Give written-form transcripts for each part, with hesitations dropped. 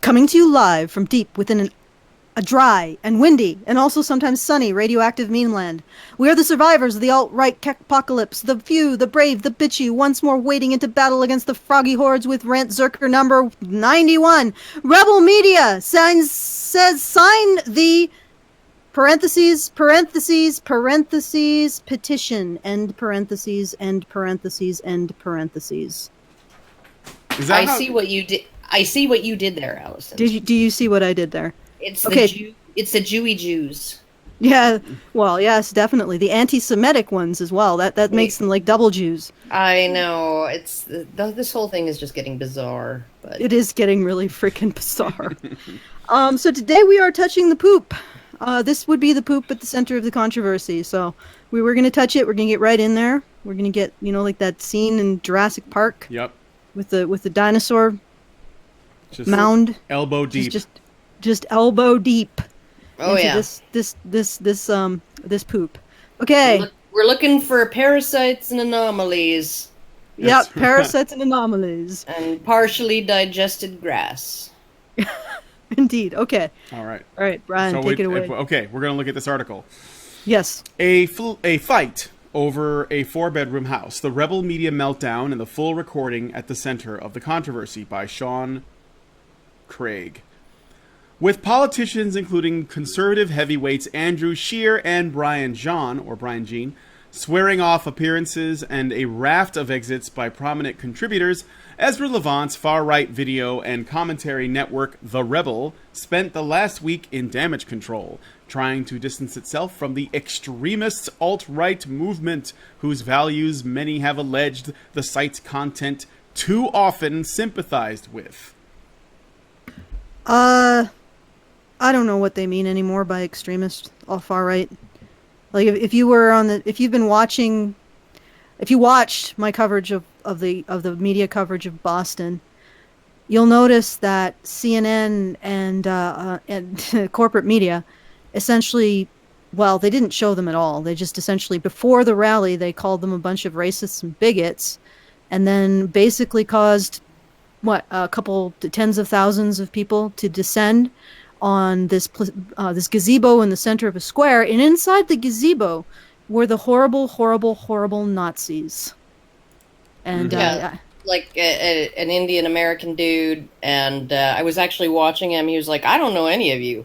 Coming to you live from deep within a dry and windy and also sometimes sunny radioactive mainland. We are the survivors of the alt-right apocalypse, the few, the brave, the bitchy, once more wading into battle against the froggy hordes with Rantzerker number 91. Rebel Media sign the petition, end parentheses, end parentheses, end parentheses. I see what you did. I see what you did there, Alison. Do you see what I did there? It's okay. It's the Jewy Jews. Yeah, well, yes, definitely the anti-Semitic ones as well. That makes them like double Jews. I know. It's this whole thing is just getting bizarre. But it is getting really freaking bizarre. So today we are touching the poop. This would be the poop at the center of the controversy. So we were going to touch it. We're going to get right in there. We're going to get, like that scene in Jurassic Park. Yep. With the dinosaur just mound. Elbow deep. Just elbow deep. Oh yeah. This poop. Okay. We're looking for parasites and anomalies. Yep, parasites and anomalies. And partially digested grass. Indeed. Okay. All right, Brian, take it away. Okay, we're going to look at this article. Yes. A fight over a 4-bedroom house. The rebel media meltdown and the full recording at the center of the controversy by Sean Craig. With politicians including conservative heavyweights Andrew Scheer and Brian Jean, swearing off appearances and a raft of exits by prominent contributors, Ezra Levant's far-right video and commentary network The Rebel spent the last week in damage control, trying to distance itself from the extremist alt-right movement, whose values many have alleged the site's content too often sympathized with. I don't know what they mean anymore by extremist or far right. Like if you watched my coverage of the media coverage of Boston, you'll notice that CNN and corporate media essentially, well, they didn't show them at all. They just essentially, before the rally, they called them a bunch of racists and bigots, and then basically caused a couple to tens of thousands of people to descend on this gazebo in the center of a square, and inside the gazebo were the horrible, horrible, horrible Nazis. And like an Indian American dude, and I was actually watching him. He was like, "I don't know any of you."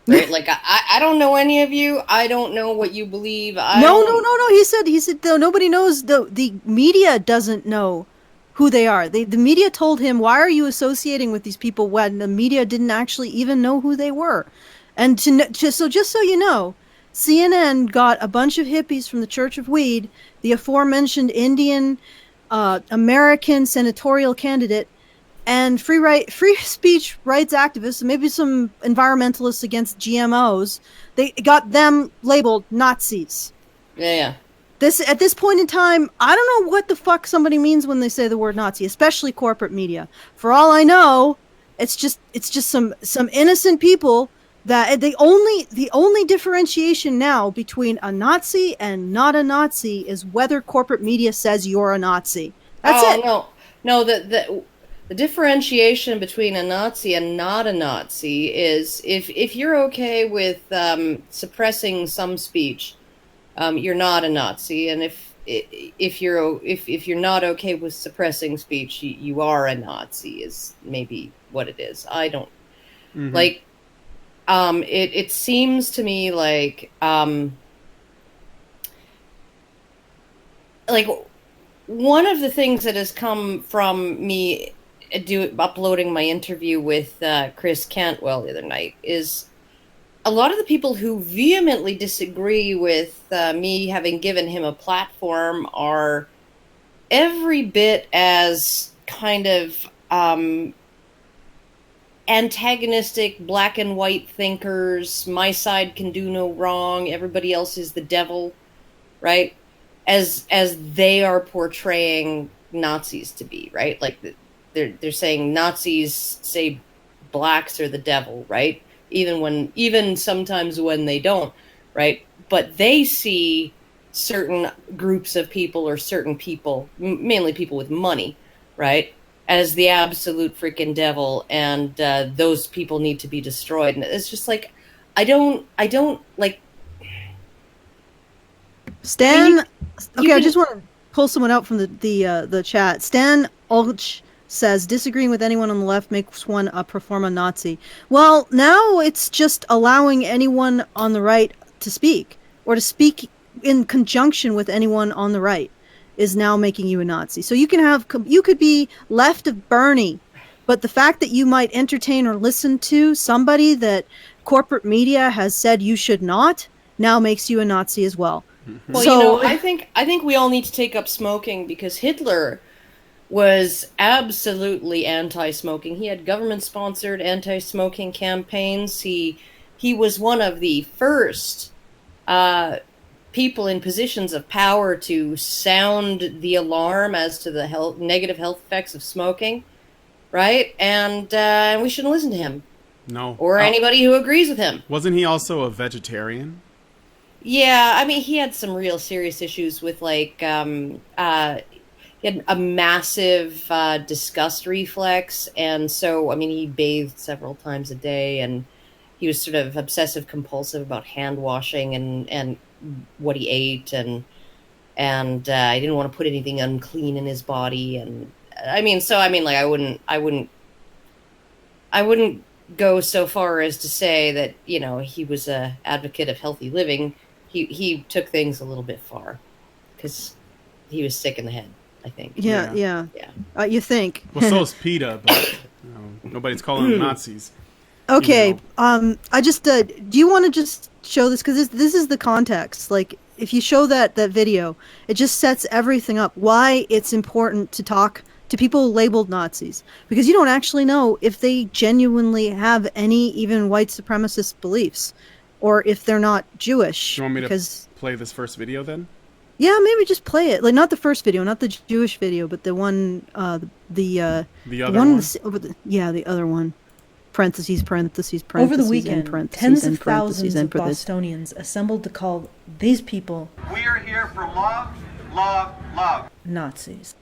Right? Like, I don't know any of you. I don't know what you believe. No. He said though, nobody knows. The media doesn't know who they are. The media told him, "Why are you associating with these people?" When the media didn't actually even know who they were. And just so you know, CNN got a bunch of hippies from the Church of Weed, the aforementioned Indian American senatorial candidate, and free speech rights activists, and maybe some environmentalists against GMOs. They got them labeled Nazis. Yeah. At this point in time, I don't know what the fuck somebody means when they say the word Nazi, especially corporate media. For all I know, it's just some innocent people that the only differentiation now between a Nazi and not a Nazi is whether corporate media says you're a Nazi. That's it. No. The differentiation between a Nazi and not a Nazi is if you're okay with suppressing some speech, you're not a Nazi, and if you're not okay with suppressing speech, you are a Nazi. Is maybe what it is. I don't like. It seems to me like one of the things that has come from me uploading my interview with Chris Cantwell the other night is a lot of the people who vehemently disagree with me having given him a platform are every bit as kind of antagonistic, black and white thinkers, my side can do no wrong, everybody else is the devil, right? As they are portraying Nazis to be, right? Like they're saying Nazis say blacks are the devil, right? Even sometimes when they don't, right? But they see certain groups of people or certain people, mainly people with money, right? as the absolute freaking devil, and those people need to be destroyed. And it's just like, I don't like. Stan, you I can- just want to pull someone out from the chat. Stan Ulch says, disagreeing with anyone on the left makes one a pro forma Nazi. Well, now it's just allowing anyone on the right to speak, or to speak in conjunction with anyone on the right is now making you a Nazi. So you could be left of Bernie, but the fact that you might entertain or listen to somebody that corporate media has said you should not now makes you a Nazi as well. Well, So, I think we all need to take up smoking, because Hitler was absolutely anti-smoking. He had government-sponsored anti-smoking campaigns. He was one of the first people in positions of power to sound the alarm as to the negative health effects of smoking, right? And we shouldn't listen to him. No. Or anybody who agrees with him. Wasn't he also a vegetarian? Yeah, I mean, he had some real serious issues with, like, he had a massive disgust reflex, and so, I mean, he bathed several times a day, and he was sort of obsessive-compulsive about hand-washing and what he ate, and I didn't want to put anything unclean in his body, and, I mean, like, I wouldn't go so far as to say that, he was a advocate of healthy living. He took things a little bit far, because he was sick in the head, I think. yeah. You think. Well, so is PETA, but nobody's calling them Nazis. Okay, I just, do you want to just show this? Because this is the context. Like, if you show that video, it just sets everything up. Why it's important to talk to people labeled Nazis. Because you don't actually know if they genuinely have any even white supremacist beliefs, or if they're not Jewish. Do you want me to play this first video then? Yeah, maybe just play it. Like, not the first video, not the Jewish video, but the one, the other one? The other one. Parentheses. Over the weekend, tens of thousands of Bostonians assembled to call these people, "We are here for love, love, love," Nazis.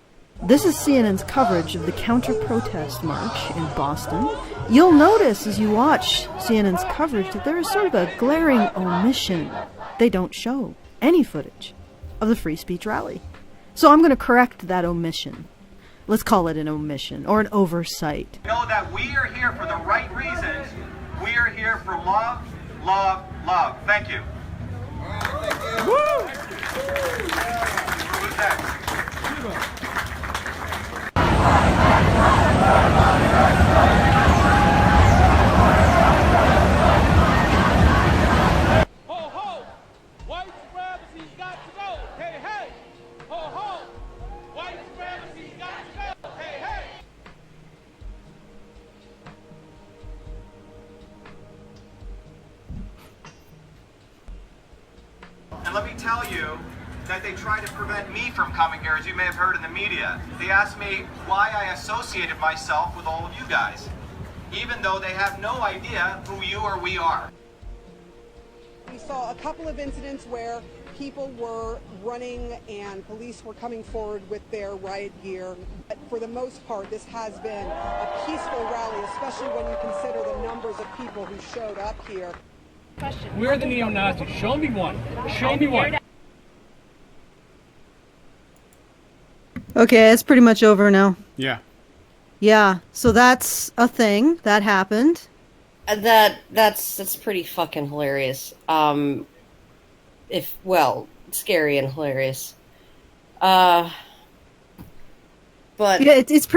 This is CNN's coverage of the counter-protest march in Boston. You'll notice as you watch CNN's coverage that there is sort of a glaring omission. They don't show any footage of the free speech rally. So I'm going to correct that omission. Let's call it an omission or an oversight. Know that we are here for the right reasons. We are here for love, love, love. Thank you. Woo! Who's next? Ho ho! White supremacy's got to go! Hey hey! Ho ho! White supremacy's got to go! Hey hey! And let me tell you that they tried to prevent me from coming here, as you may have heard in the media. They asked me why I associated myself with all of you guys, even though they have no idea who you or we are. We saw a couple of incidents where people were running and police were coming forward with their riot gear. But for the most part, this has been a peaceful rally, especially when you consider the numbers of people who showed up here. We're the neo-Nazis. Show me one. Show me one. Okay, it's pretty much over now. Yeah. Yeah, so that's a thing that happened. That's pretty fucking hilarious. Scary and hilarious. But Yeah, it's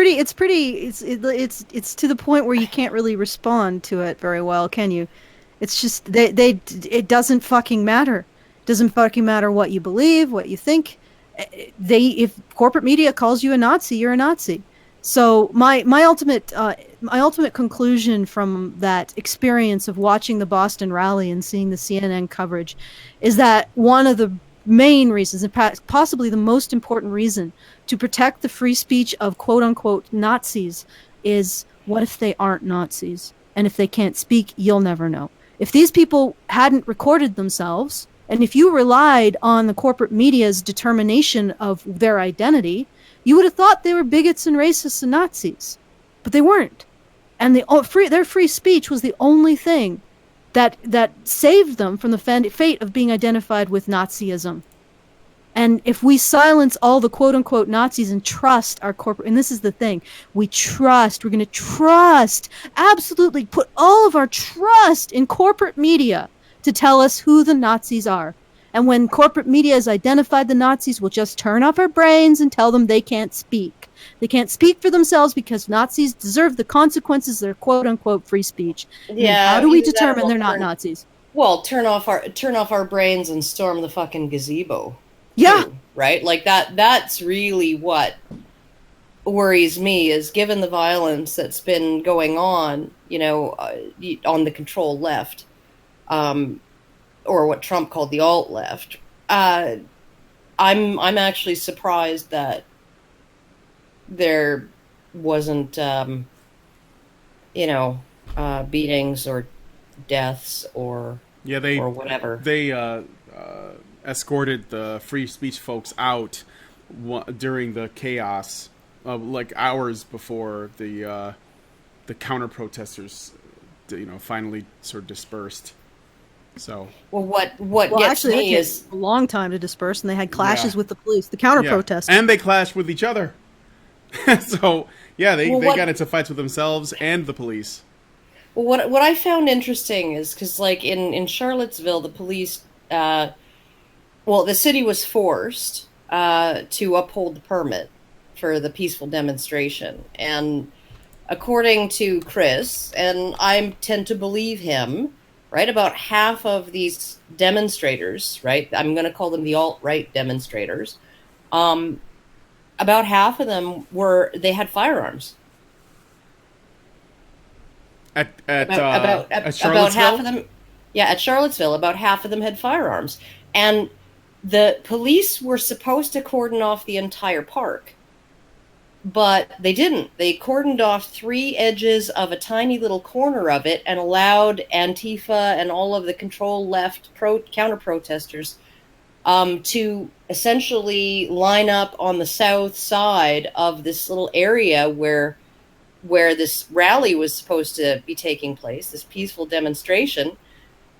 to the point where you can't really respond to it very well, can you? It's just it doesn't fucking matter. It doesn't fucking matter what you believe, what you think. If corporate media calls you a Nazi, you're a Nazi. So my ultimate conclusion from that experience of watching the Boston rally and seeing the CNN coverage is that one of the main reasons, and possibly the most important reason, to protect the free speech of quote-unquote Nazis is, what if they aren't Nazis? And if they can't speak, you'll never know. If these people hadn't recorded themselves, And if you relied on the corporate media's determination of their identity, you would have thought they were bigots and racists and Nazis. But they weren't. And their free speech was the only thing that saved them from the fate of being identified with Nazism. And if we silence all the quote-unquote Nazis and trust our corporate... And this is the thing. We're going to trust, absolutely put all of our trust in corporate media to tell us who the Nazis are. And when corporate media has identified the Nazis, we'll just turn off our brains and tell them they can't speak. They can't speak for themselves because Nazis deserve the consequences of their quote-unquote free speech. Yeah. How do we determine they're not Nazis? Well, turn off our brains and storm the fucking gazebo. Yeah. Too, right? Like that's really what worries me, is given the violence that's been going on, on the control left, or what Trump called the alt left. I'm actually surprised that there wasn't, beatings or deaths or whatever. They escorted the free speech folks out during the chaos, like hours before the counter protesters, finally sort of dispersed. So what gets actually, me is a long time to disperse, and they had clashes with the police, the counter protesters, and they clashed with each other. So they got into fights with themselves and the police. Well, what I found interesting is because, like, in Charlottesville, the police, the city was forced to uphold the permit for the peaceful demonstration, and according to Chris, and I tend to believe him, right, about half of these demonstrators, right, I'm going to call them the alt-right demonstrators, about half of them they had firearms. At Charlottesville? About half of them, at Charlottesville, about half of them had firearms. And the police were supposed to cordon off the entire park, but they didn't. They cordoned off 3 edges of a tiny little corner of it and allowed Antifa and all of the control left counter-protesters to essentially line up on the south side of this little area where this rally was supposed to be taking place, this peaceful demonstration.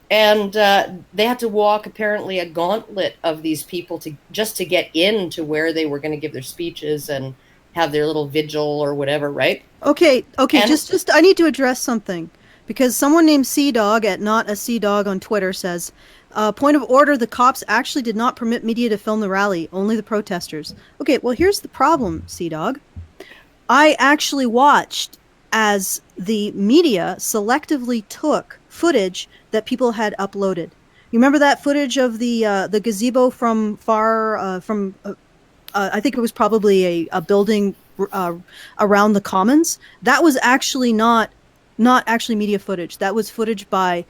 And they had to walk apparently a gauntlet of these people to get into where they were going to give their speeches and have their little vigil or whatever, right? Okay. And just I need to address something, because someone named Sea Dog at Not a Sea Dog on Twitter says, point of order, the cops actually did not permit media to film the rally, only the protesters. Okay, well, here's the problem, Sea Dog. I actually watched as the media selectively took footage that people had uploaded. You remember that footage of the gazebo from far from I think it was probably a building around the Commons? That was actually not actually media footage. That was footage by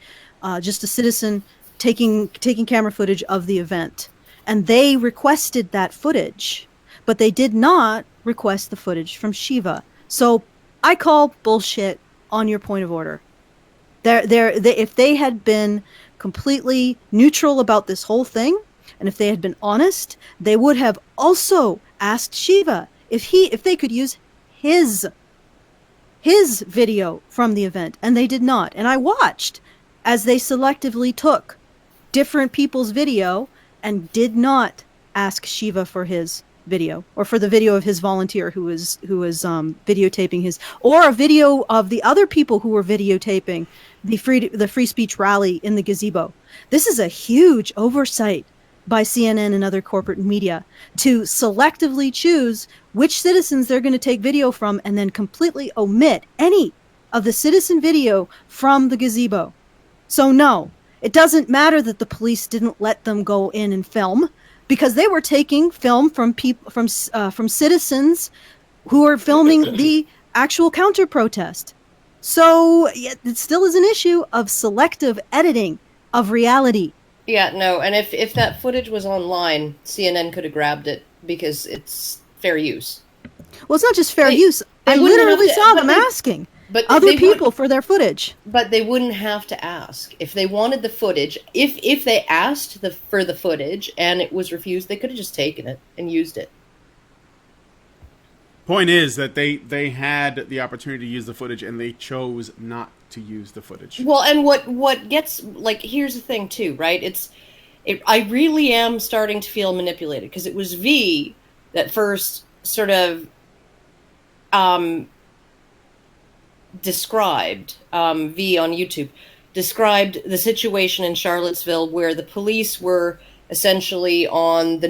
just a citizen taking camera footage of the event, and they requested that footage, but they did not request the footage from Shiva. So I call bullshit on your point of order. If they had been completely neutral about this whole thing, and if they had been honest, they would have also asked Shiva if they could use his video from the event, and they did not. And I watched as they selectively took different people's video and did not ask Shiva for his video, or for the video of his volunteer who was videotaping his, or a video of the other people who were videotaping the free speech rally in the gazebo. This is a huge oversight by CNN and other corporate media to selectively choose which citizens they're going to take video from, and then completely omit any of the citizen video from the gazebo. So no, it doesn't matter that the police didn't let them go in and film, because they were taking film from people from citizens who are filming the actual counter protest. So it still is an issue of selective editing of reality. Yeah, no, and if that footage was online, CNN could have grabbed it because it's fair use. Well, it's not just fair use. I literally saw them asking. But other people for their footage. But they wouldn't have to ask. If they wanted the footage, if they asked for the footage and it was refused, they could have just taken it and used it. Point is that they had the opportunity to use the footage and they chose not to use the footage. Well, and what gets, like, here's the thing too, right? I really am starting to feel manipulated, because it was V that first sort of described, V on YouTube, described the situation in Charlottesville where the police were essentially on the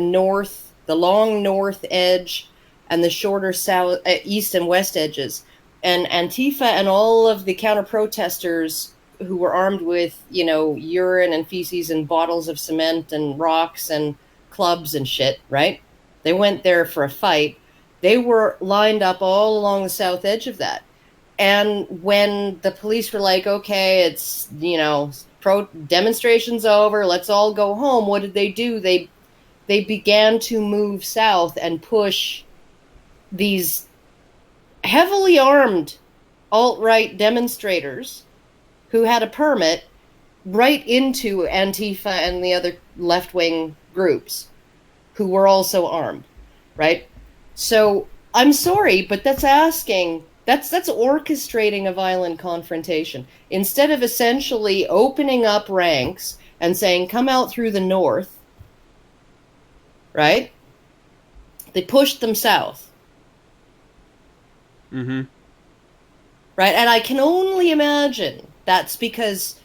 long north edge and the shorter south, east and west edges. And Antifa and all of the counter-protesters who were armed with, urine and feces and bottles of cement and rocks and clubs and shit, right? They went there for a fight. They were lined up all along the south edge of that. And when the police were like, okay, it's, demonstration's over, let's all go home, what did they do? They began to move south and push these heavily armed alt-right demonstrators who had a permit right into Antifa and the other left-wing groups who were also armed, right? So I'm sorry, but that's orchestrating a violent confrontation. Instead of essentially opening up ranks and saying, come out through the north, right? They pushed them south. Mm-hmm. Right? And I can only imagine that's because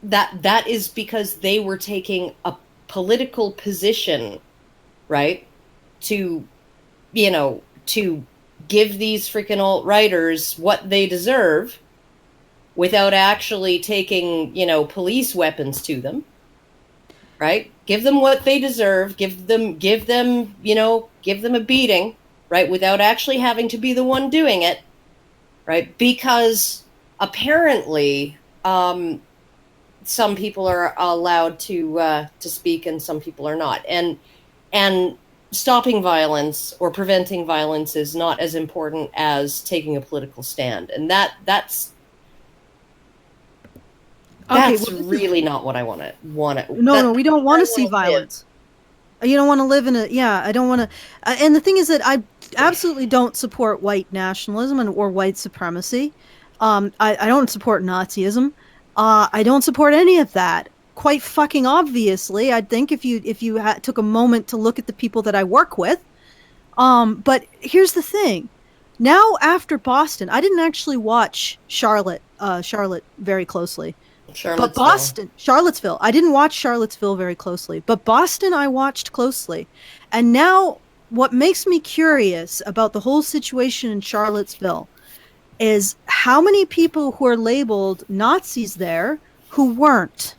that is because they were taking a political position, right? To give these freaking alt-righters what they deserve without actually taking, police weapons to them. Right? Give them what they deserve, give them a beating, right? Without actually having to be the one doing it, right? Because apparently, some people are allowed to speak and some people are not. And stopping violence or preventing violence is not as important as taking a political stand. And that's really not what I want to. No, we don't want to see violence. You don't want to live in I don't want to. And the thing is that I absolutely don't support white nationalism or white supremacy. I don't support Nazism. I don't support any of that. Quite fucking obviously, I think if you took a moment to look at the people that I work with. But here's the thing. Now after Boston, I didn't actually watch Charlotte very closely. But Charlottesville. I didn't watch Charlottesville very closely, but Boston I watched closely. And now what makes me curious about the whole situation in Charlottesville is how many people who are labeled Nazis there who weren't,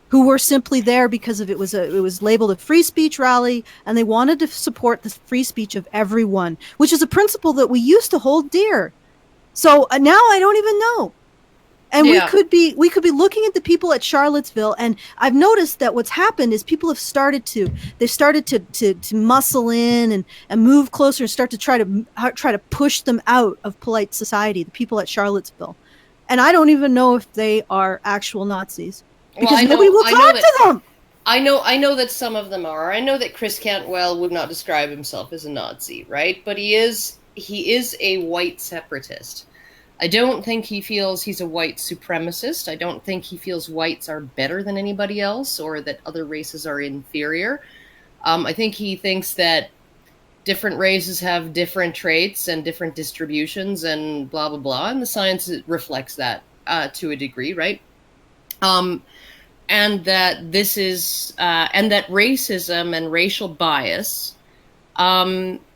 who were simply there because it was labeled a free speech rally and they wanted to support the free speech of everyone, which is a principle that we used to hold dear. So now I don't even know. And we could be looking at the people at Charlottesville, and I've noticed that what's happened is people have started to muscle in and move closer and start to try to push them out of polite society, the people at Charlottesville. And I don't even know if they are actual Nazis because nobody will talk to them. I know that some of them are. I know that Chris Cantwell would not describe himself as a Nazi, right? But he is a white separatist. I don't think he feels he's a white supremacist. I don't think he feels whites are better than anybody else or that other races are inferior. I think he thinks that different races have different traits and different distributions and blah, blah, blah. And the science reflects that to a degree, right? And that this is, and that racism and racial bias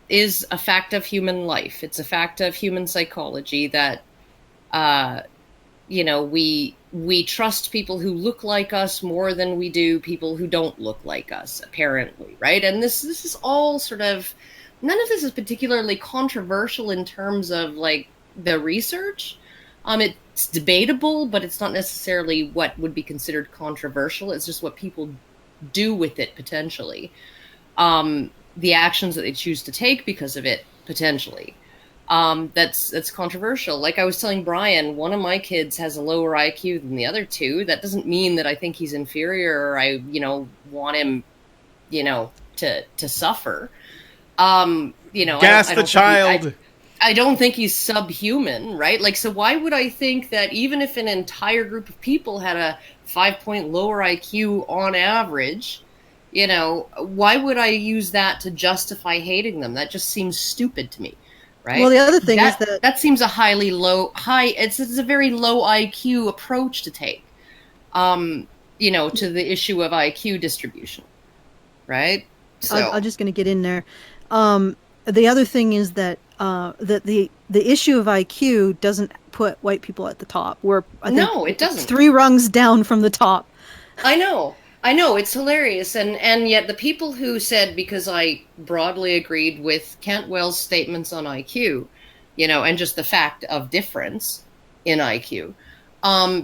is a fact of human life. It's a fact of human psychology that, we trust people who look like us more than we do people who don't look like us, apparently, right? And this is all sort of, none of this is particularly controversial in terms of, like, the research. It's debatable, but it's not necessarily what would be considered controversial. It's just what people do with it, potentially. The actions that they choose to take because of it, potentially. that's controversial. Like I was telling Brian, one of my kids has a lower IQ than the other two. That doesn't mean that I think he's inferior or I, want him, to suffer. Gas the child. I don't think he's subhuman, right? Like, so why would I think that even if an entire group of people had a 5-point lower IQ on average, why would I use that to justify hating them? That just seems stupid to me, right? Well, the other thing is that seems a it's a very low IQ approach to take, to the issue of IQ distribution, right? So I'm just going to get in there. The other thing is that the issue of IQ doesn't put white people at the top. No, it doesn't. 3 rungs down from the top. I know, it's hilarious, and yet the people who said, because I broadly agreed with Cantwell's statements on IQ, and just the fact of difference in IQ,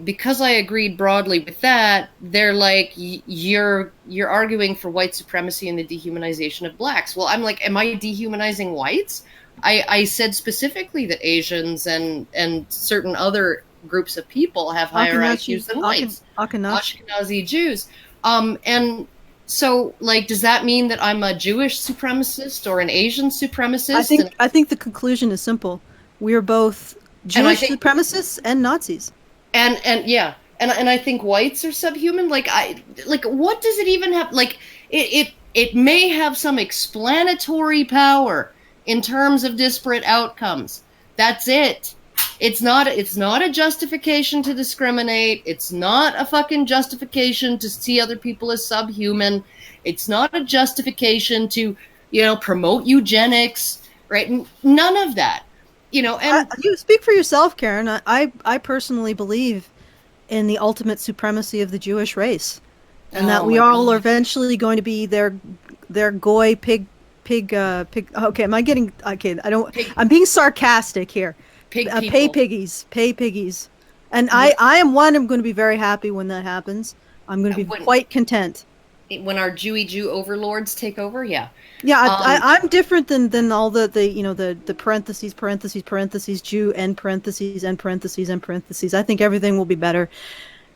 because I agreed broadly with that, they're like, you're arguing for white supremacy and the dehumanization of blacks. Well, I'm like, am I dehumanizing whites? I said specifically that Asians and certain other groups of people have higher IQs than whites. Ashkenazi Jews. And so, like, does that mean that I'm a Jewish supremacist or an Asian supremacist? I think the conclusion is simple. We are both Jewish supremacists and Nazis. And I think whites are subhuman. Like, what does it even have? Like, it may have some explanatory power in terms of disparate outcomes. That's it. It's not a justification to discriminate. It's not a fucking justification to see other people as subhuman. It's not a justification to, promote eugenics, right? None of that. And you speak for yourself, Karen. I personally believe in the ultimate supremacy of the Jewish race, and that we all are eventually going to be their goy pig. Okay, am I getting okay? I'm being sarcastic here. Pay piggies, and I'm going to be very happy when that happens. I'm going to be quite content when our Jew overlords take over. Yeah. I'm different than all the parentheses Jew and parentheses. I think everything will be better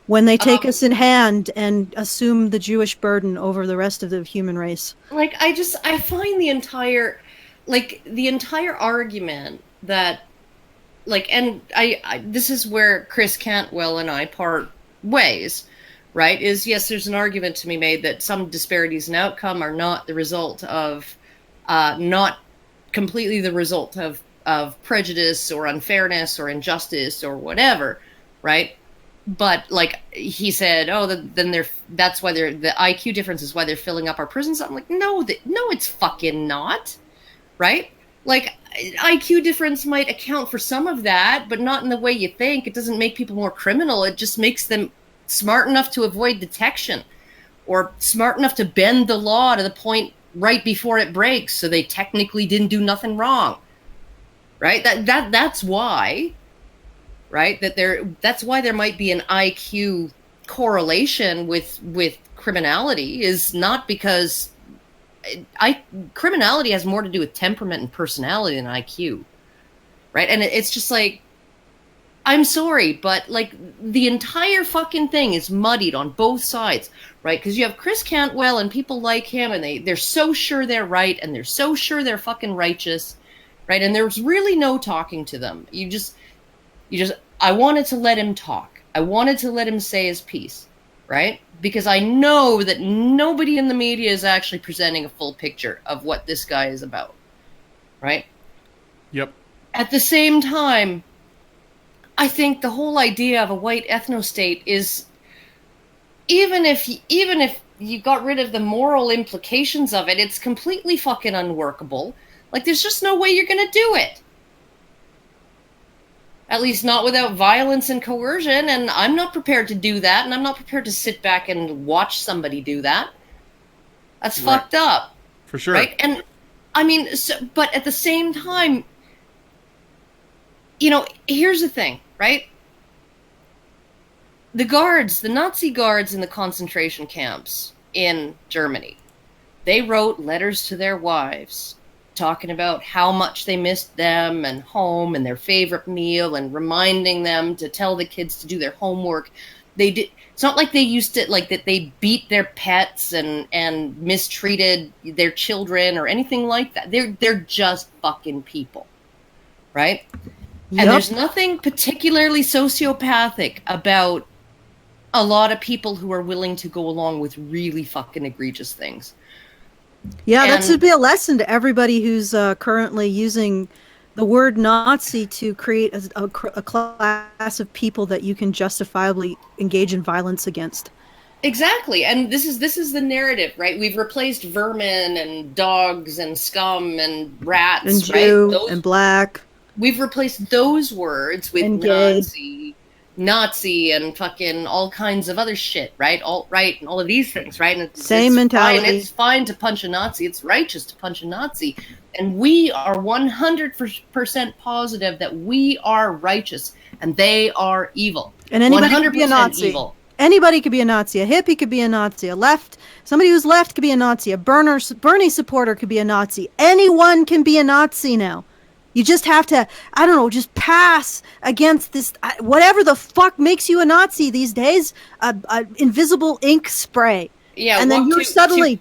when they take us in hand and assume the Jewish burden over the rest of the human race. Like, I find the entire argument that, like, and I this is where Chris Cantwell and I part ways, right? Is, yes, there's an argument to be made that some disparities in outcome are not the result of, not completely the result of prejudice or unfairness or injustice or whatever, right? But, like, he said, that's why the IQ difference is why they're filling up our prisons. I'm like, no, it's fucking not, right? Like, IQ difference might account for some of that, but not in the way you think. It doesn't make people more criminal. It just makes them smart enough to avoid detection, or smart enough to bend the law to the point right before it breaks, so they technically didn't do nothing wrong, right? That's why. Right? That's why there might be an IQ correlation with criminality, is not because criminality has more to do with temperament and personality than IQ. Right? And it's just like, I'm sorry, but, like, the entire fucking thing is muddied on both sides, right? Because you have Chris Cantwell and people like him, and they're so sure they're right, and they're so sure they're fucking righteous, right? And there's really no talking to them. I wanted to let him talk. I wanted to let him say his piece, right? Because I know that nobody in the media is actually presenting a full picture of what this guy is about, right? Yep. At the same time, I think the whole idea of a white ethno-state is, even if you got rid of the moral implications of it, it's completely fucking unworkable. Like, there's just no way you're going to do it. At least not without violence and coercion, and I'm not prepared to do that, and I'm not prepared to sit back and watch somebody do that. That's fucked up. For sure. Right? And, I mean, but at the same time, here's the thing, right? The Nazi guards in the concentration camps in Germany, they wrote letters to their wives talking about how much they missed them and home and their favorite meal and reminding them to tell the kids to do their homework. They did. It's not like they used to, like that they beat their pets and mistreated their children or anything like that. They're just fucking people, right? Yep. And there's nothing particularly sociopathic about a lot of people who are willing to go along with really fucking egregious things. Yeah, that should be a lesson to everybody who's currently using the word Nazi to create a class of people that you can justifiably engage in violence against. Exactly, and this is the narrative, right? We've replaced vermin and dogs and scum and rats, and Jew, right? And black. We've replaced those words with Nazi and fucking all kinds of other shit, right? Alt-right and all of these things, right? And Same mentality. It's fine to punch a Nazi. It's righteous to punch a Nazi. And we are 100% positive that we are righteous and they are evil. And anybody could be a Nazi. Evil. Anybody could be a Nazi. A hippie could be a Nazi. Somebody who's left could be a Nazi. A Bernie supporter could be a Nazi. Anyone can be a Nazi now. You just have to, I don't know, just pass against this, whatever the fuck makes you a Nazi these days, invisible ink spray. Yeah, and then you're suddenly...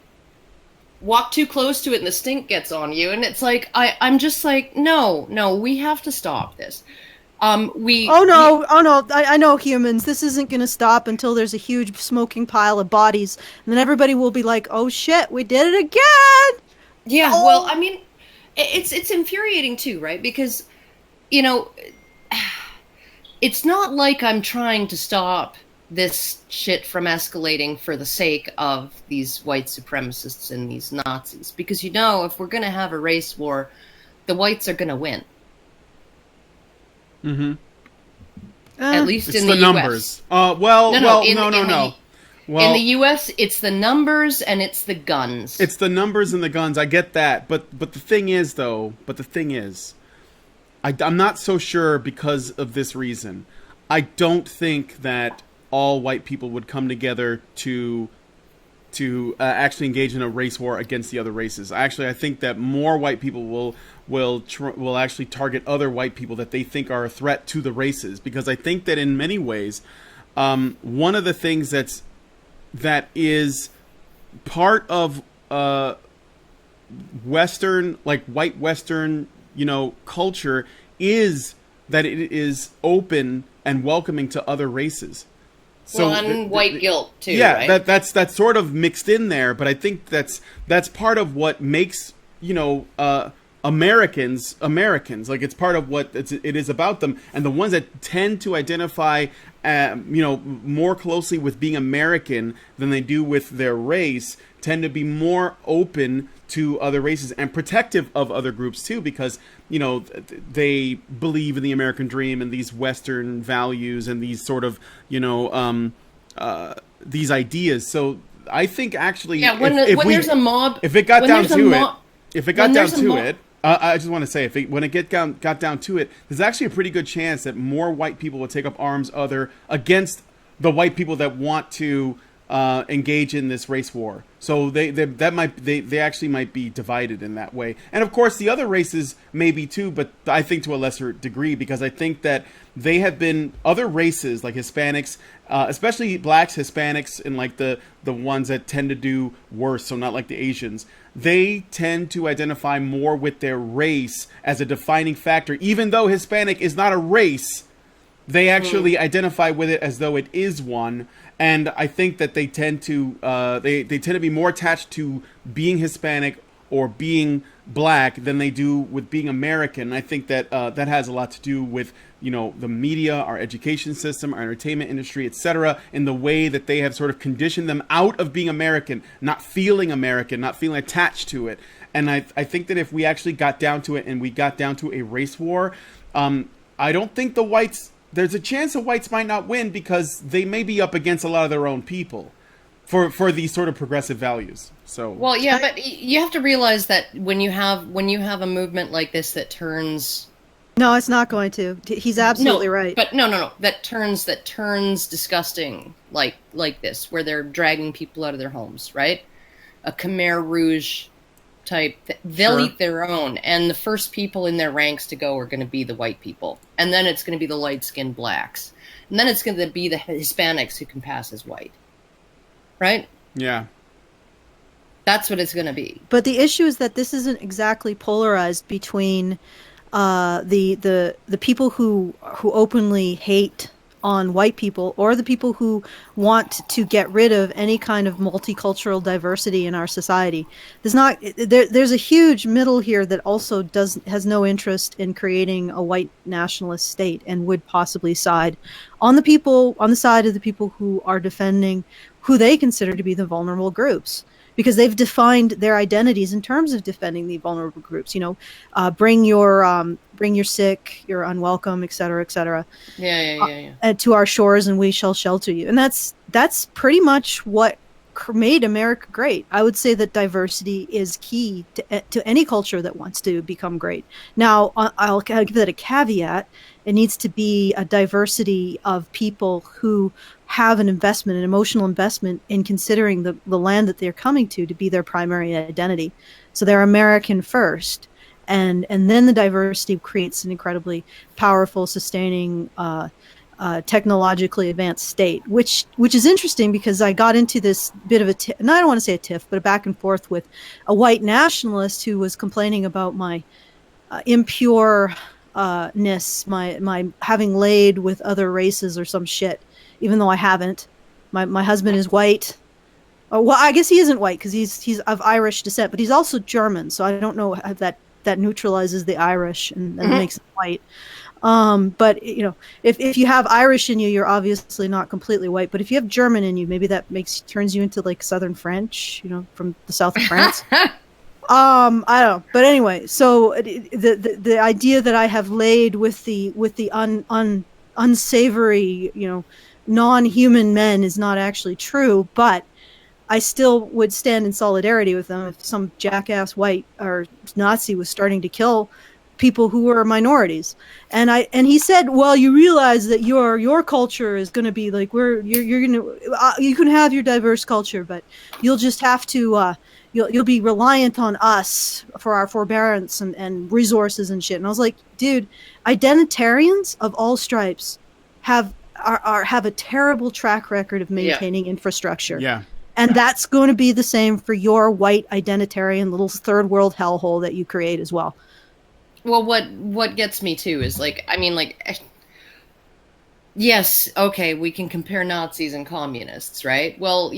Walk too close to it and the stink gets on you. And it's like, I'm just like, no, we have to stop this. I know humans. This isn't going to stop until there's a huge smoking pile of bodies. And then everybody will be like, oh shit, we did it again! Yeah, well, I mean... It's infuriating too, right? Because, you know, it's not like I'm trying to stop this shit from escalating for the sake of these white supremacists and these Nazis. Because, you know, if we're going to have a race war, the whites are going to win. Mm-hmm. At least in the numbers. US. No. Well, in the U.S., it's the numbers and it's the guns. It's the numbers and the guns. I get that, but the thing is, I'm not so sure because of this reason. I don't think that all white people would come together to actually engage in a race war against the other races. Actually, I think that more white people will actually target other white people that they think are a threat to the races, because I think that in many ways, one of the things that is part of Western, like white Western, culture, is that it is open and welcoming to other races. So white guilt too. Yeah, right? that's sort of mixed in there, but I think that's part of what makes Americans. Like, it's part of what it is about them, and the ones that tend to identify more closely with being American than they do with their race tend to be more open to other races and protective of other groups too, because they believe in the American dream and these Western values and these sort of these ideas. So I think actually, when there's a mob, if it got down to it, I just want to say, when it got down to it, there's actually a pretty good chance that more white people will take up arms against the white people that want to engage in this race war. So they actually might be divided in that way. And of course, the other races may be too, but I think to a lesser degree, because I think that they have been other races like Hispanics, especially blacks, Hispanics, and like the ones that tend to do worse. So not like the Asians. They tend to identify more with their race as a defining factor, even though Hispanic is not a race. They actually identify with it as though it is one, and I think that they tend to they tend to be more attached to being Hispanic or being black than they do with being American. I think that that has a lot to do with the media, our education system, our entertainment industry, etc., in the way that they have sort of conditioned them out of being American, not feeling attached to it. And I think that if we actually got down to it and we got down to a race war, I don't think the whites. There's a chance the whites might not win because they may be up against a lot of their own people for these sort of progressive values. So well, yeah, but you have to realize that when you have a movement like this that turns. No, it's not going to. He's absolutely right. But no. That turns disgusting like this, where they're dragging people out of their homes, right? A Khmer Rouge type, they'll Sure. eat their own, and the first people in their ranks to go are going to be the white people, and then it's going to be the light-skinned blacks, and then it's going to be the Hispanics who can pass as white, right? Yeah. That's what it's going to be. But the issue is that this isn't exactly polarized between the people who openly hate on white people, or the people who want to get rid of any kind of multicultural diversity in our society. There's a huge middle here that also has no interest in creating a white nationalist state, and would possibly side on the side of the people who are defending who they consider to be the vulnerable groups, because they've defined their identities in terms of defending the vulnerable groups. Bring your sick, you're unwelcome, et cetera, Yeah. to our shores, and we shall shelter you. And that's pretty much what made America great. I would say that diversity is key to any culture that wants to become great. Now, I'll give that a caveat. It needs to be a diversity of people who have an emotional investment in considering the land that they're coming to be their primary identity. So they're American first. And then the diversity creates an incredibly powerful, sustaining, technologically advanced state, which is interesting, because I got into this bit of I don't want to say a tiff, but a back and forth with a white nationalist who was complaining about my impureness, my having laid with other races or some shit, even though I haven't. My husband is white. Well, I guess he isn't white because he's of Irish descent, but he's also German, so I don't know if that neutralizes the Irish and makes him white. But if you have Irish in you, you're obviously not completely white. But if you have German in you, maybe that turns you into like Southern French, from the south of France. I don't know. But anyway, so the idea that I have laid with the unsavory, non-human men is not actually true, but I still would stand in solidarity with them if some jackass white or Nazi was starting to kill people who were minorities. And he said, well, you realize that your culture is going to be like, you can have your diverse culture, but you'll just have to, you'll be reliant on us for our forbearance and resources and shit. And I was like, dude, identitarians of all stripes have a terrible track record of maintaining infrastructure. Yeah. And that's going to be the same for your white identitarian little third world hellhole that you create as well. Well, what gets me too is yes, okay, we can compare Nazis and communists, right? Well,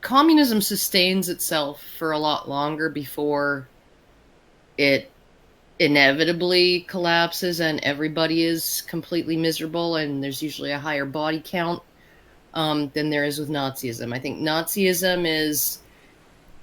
communism sustains itself for a lot longer before it inevitably collapses and everybody is completely miserable, and there's usually a higher body count than there is with Nazism. I think Nazism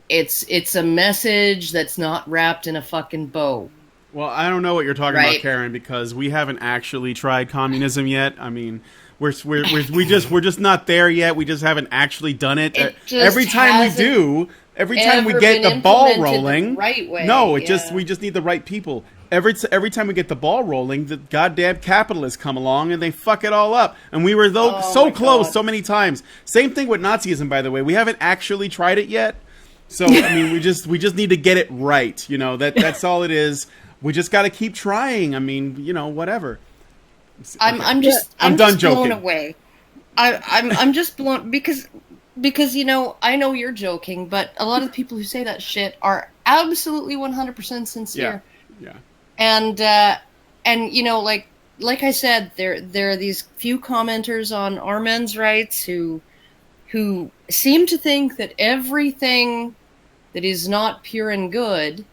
it's a message that's not wrapped in a fucking bow. Well, I don't know what you're talking about, Karen, because we haven't actually tried communism yet. I mean, we're just not there yet. We just haven't actually done it. Every time we do, every time we get the ball rolling, right way. No, we just need the right people. Every time we get the ball rolling, the goddamn capitalists come along and they fuck it all up. And we were so close so many times. Same thing with Nazism, by the way. We haven't actually tried it yet. So I mean, we just need to get it right. That's all it is. We just got to keep trying. I mean, whatever. Okay. I'm done just joking. Blown away. I'm just blown because I know you're joking, but a lot of the people who say that shit are absolutely 100% sincere. Yeah. And like I said, there are these few commenters on our men's rights who seem to think that everything that is not pure and good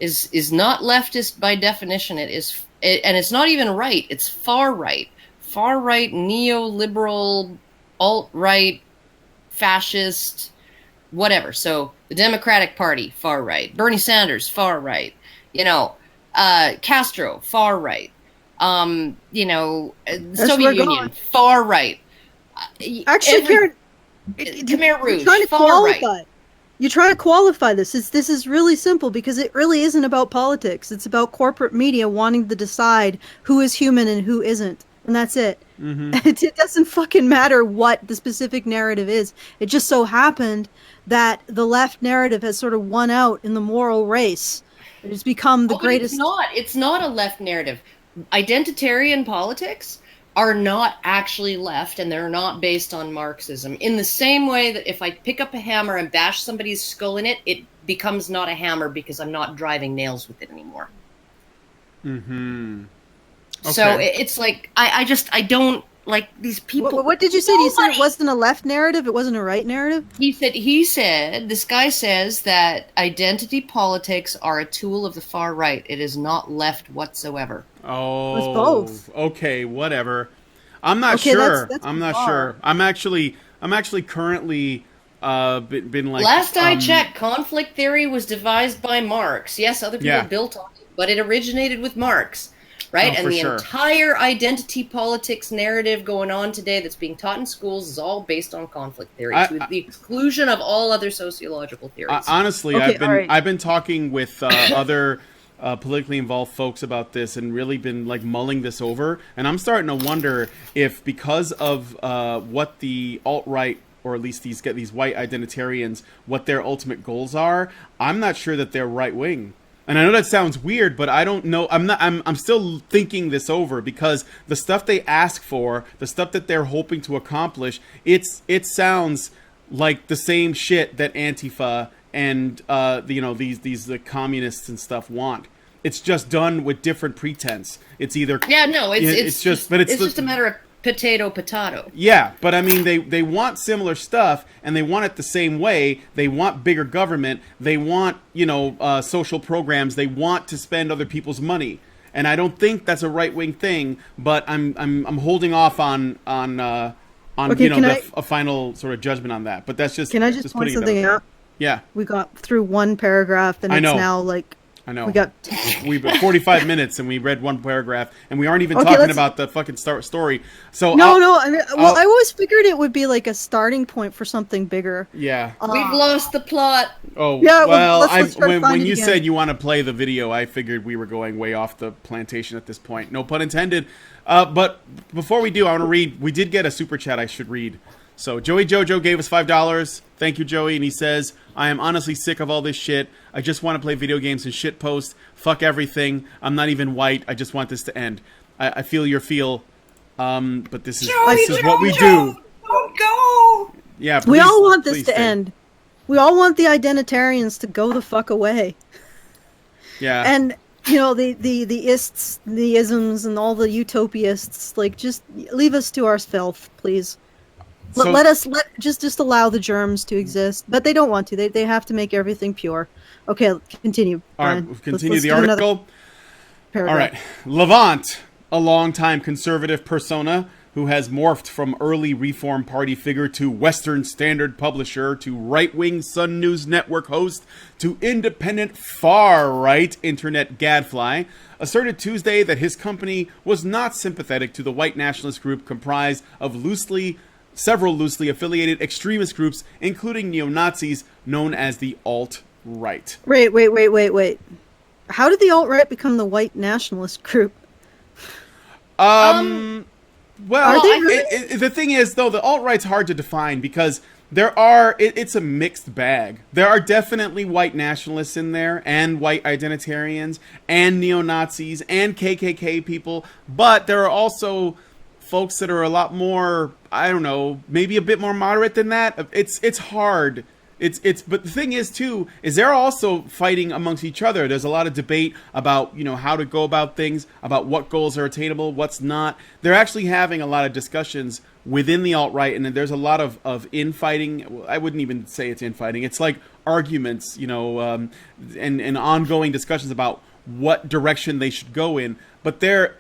is not leftist by definition. And it's not even right. It's far right, neoliberal, alt-right, fascist, whatever. So the Democratic Party, far right. Bernie Sanders, far right. Castro, far right. Soviet Union, far right. Actually, Karen, Khmer Rouge, far right. You're trying to qualify this. This is really simple because it really isn't about politics. It's about corporate media wanting to decide who is human and who isn't. And that's it. Mm-hmm. It doesn't fucking matter what the specific narrative is. It just so happened that the left narrative has sort of won out in the moral race. It has become the greatest. It's not a left narrative. Identitarian politics are not actually left, and they're not based on Marxism. In the same way that if I pick up a hammer and bash somebody's skull in it, it becomes not a hammer because I'm not driving nails with it anymore. Mm-hmm. Okay. So it's like, I don't like these people. What did you say? You said it wasn't a left narrative? It wasn't a right narrative? He said, this guy says that identity politics are a tool of the far right. It is not left whatsoever. Oh, it's both. Okay, whatever. I'm not sure. I'm not sure. I'm actually currently been like. Last I checked, conflict theory was devised by Marx. Yes, other people built on it, but it originated with Marx. Right? Oh, and the sure. entire identity politics narrative going on today that's being taught in schools is all based on conflict theory, to the exclusion of all other sociological theories. Honestly, I've been talking with other politically involved folks about this and really been like mulling this over, and I'm starting to wonder if because of what the alt-right, or at least these white identitarians, what their ultimate goals are, I'm not sure that they're right-wing. And I know that sounds weird, but I don't know. I'm still thinking this over, because the stuff they ask for, the stuff that they're hoping to accomplish, it sounds like the same shit that Antifa and these communists and stuff want. It's just done with different pretense. It's either it's just a matter of potato. Yeah, but I mean, they want similar stuff, and they want it the same way. They want bigger government. They want social programs. They want to spend other people's money, and I don't think that's a right wing thing. But I'm holding off on a final sort of judgment on that. But that's just. Can I just point something out? Yeah, we got through one paragraph, and it's now like. I know. We've been 45 minutes and we read one paragraph and we aren't even talking about the fucking story. So I always figured it would be like a starting point for something bigger. Yeah. We've lost the plot. Oh, yeah, well, when you said you want to play the video, I figured we were going way off the plantation at this point. No pun intended. But before we do, I want to read. We did get a super chat I should read. So Joey Jojo gave us $5. Thank you, Joey. And he says, I am honestly sick of all this shit. I just want to play video games and shit post. Fuck everything. I'm not even white. I just want this to end. I feel your feel. But this is what we do. Don't go. Yeah, we all want this to end. We all want the identitarians to go the fuck away. Yeah. And the ists, the isms, and all the utopists, like, just leave us to our filth, please. Just allow the germs to exist, but they don't want to. They have to make everything pure. Okay, continue. All right, let's continue the article. All right, Levant, a longtime conservative persona who has morphed from early Reform Party figure to Western Standard publisher to right-wing Sun News Network host to independent far-right internet gadfly, asserted Tuesday that his company was not sympathetic to the white nationalist group comprised of several loosely affiliated extremist groups, including neo-Nazis known as the alt-right. Wait. How did the alt-right become the white nationalist group? Well, the thing is, though, the alt-right's hard to define because it's a mixed bag. There are definitely white nationalists in there, and white identitarians, and neo-Nazis, and KKK people, but there are also folks that are a lot more, I don't know, maybe a bit more moderate than that. It's hard. But the thing is too, is they're also fighting amongst each other. There's a lot of debate about, how to go about things, about what goals are attainable, what's not. They're actually having a lot of discussions within the alt-right, and there's a lot of infighting. I wouldn't even say it's infighting. It's like arguments, and ongoing discussions about what direction they should go in. But there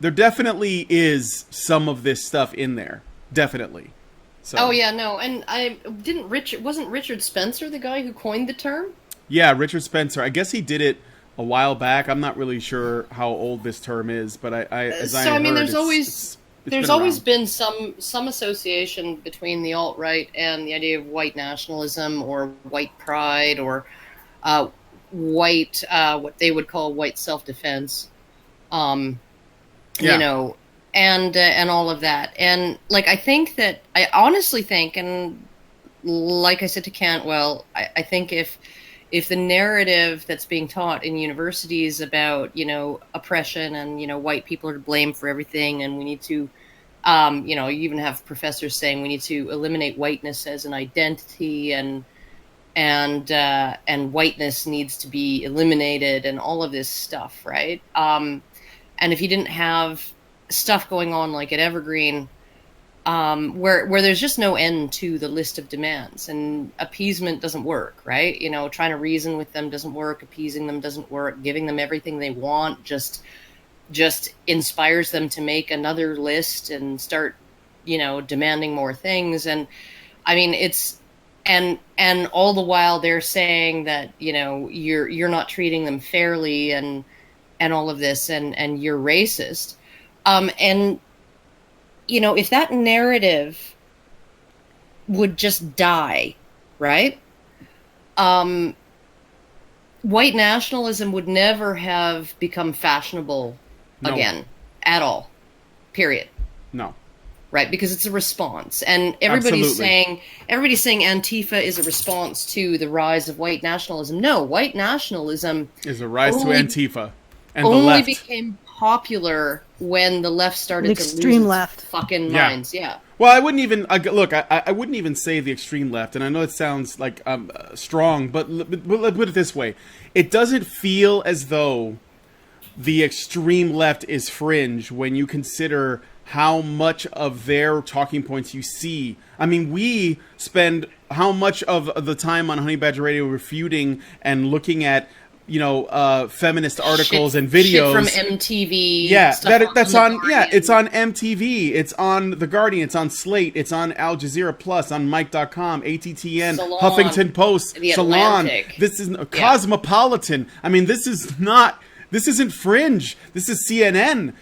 definitely is some of this stuff in there. Definitely. So. Oh yeah, no, and wasn't Richard Spencer the guy who coined the term? Yeah, Richard Spencer. I guess he did it a while back. I'm not really sure how old this term is, but there's always been some association between the alt-right and the idea of white nationalism or white pride or white what they would call white self-defense. And all of that. And like, I honestly think, and like I said to Cantwell, I think if the narrative that's being taught in universities about, oppression and, white people are to blame for everything, and we need to, you even have professors saying we need to eliminate whiteness as an identity, and whiteness needs to be eliminated, and all of this stuff, right? And if you didn't have stuff going on like at Evergreen, where there's just no end to the list of demands, and appeasement doesn't work, right? Trying to reason with them doesn't work, appeasing them doesn't work, giving them everything they want just inspires them to make another list and start, demanding more things. And I mean, it's, and all the while they're saying that, you're not treating them fairly, and all of this, and you're racist. And if that narrative would just die, right? White nationalism would never have become fashionable again at all. Period. No. Right, because it's a response, and everybody's Absolutely. saying Antifa is a response to the rise of white nationalism. No, white nationalism Is a rise to Antifa and the only left. became popular when the left started to extreme lose its left fucking minds. Yeah. Well, I wouldn't even look. I wouldn't even say the extreme left, and I know it sounds like strong, but let's put it this way: it doesn't feel as though the extreme left is fringe when you consider how much of their talking points you see. I mean, we spend how much of the time on Honey Badger Radio refuting and looking at, feminist articles and videos shit from MTV. Yeah, that's on. Guardian. Yeah, it's on MTV. It's on The Guardian. It's on Slate. It's on Al Jazeera Plus. On Mike.com, ATTN, Salon, Huffington Post, The Salon. Atlantic. This is Cosmopolitan. I mean, this is not. This isn't fringe. This is CNN.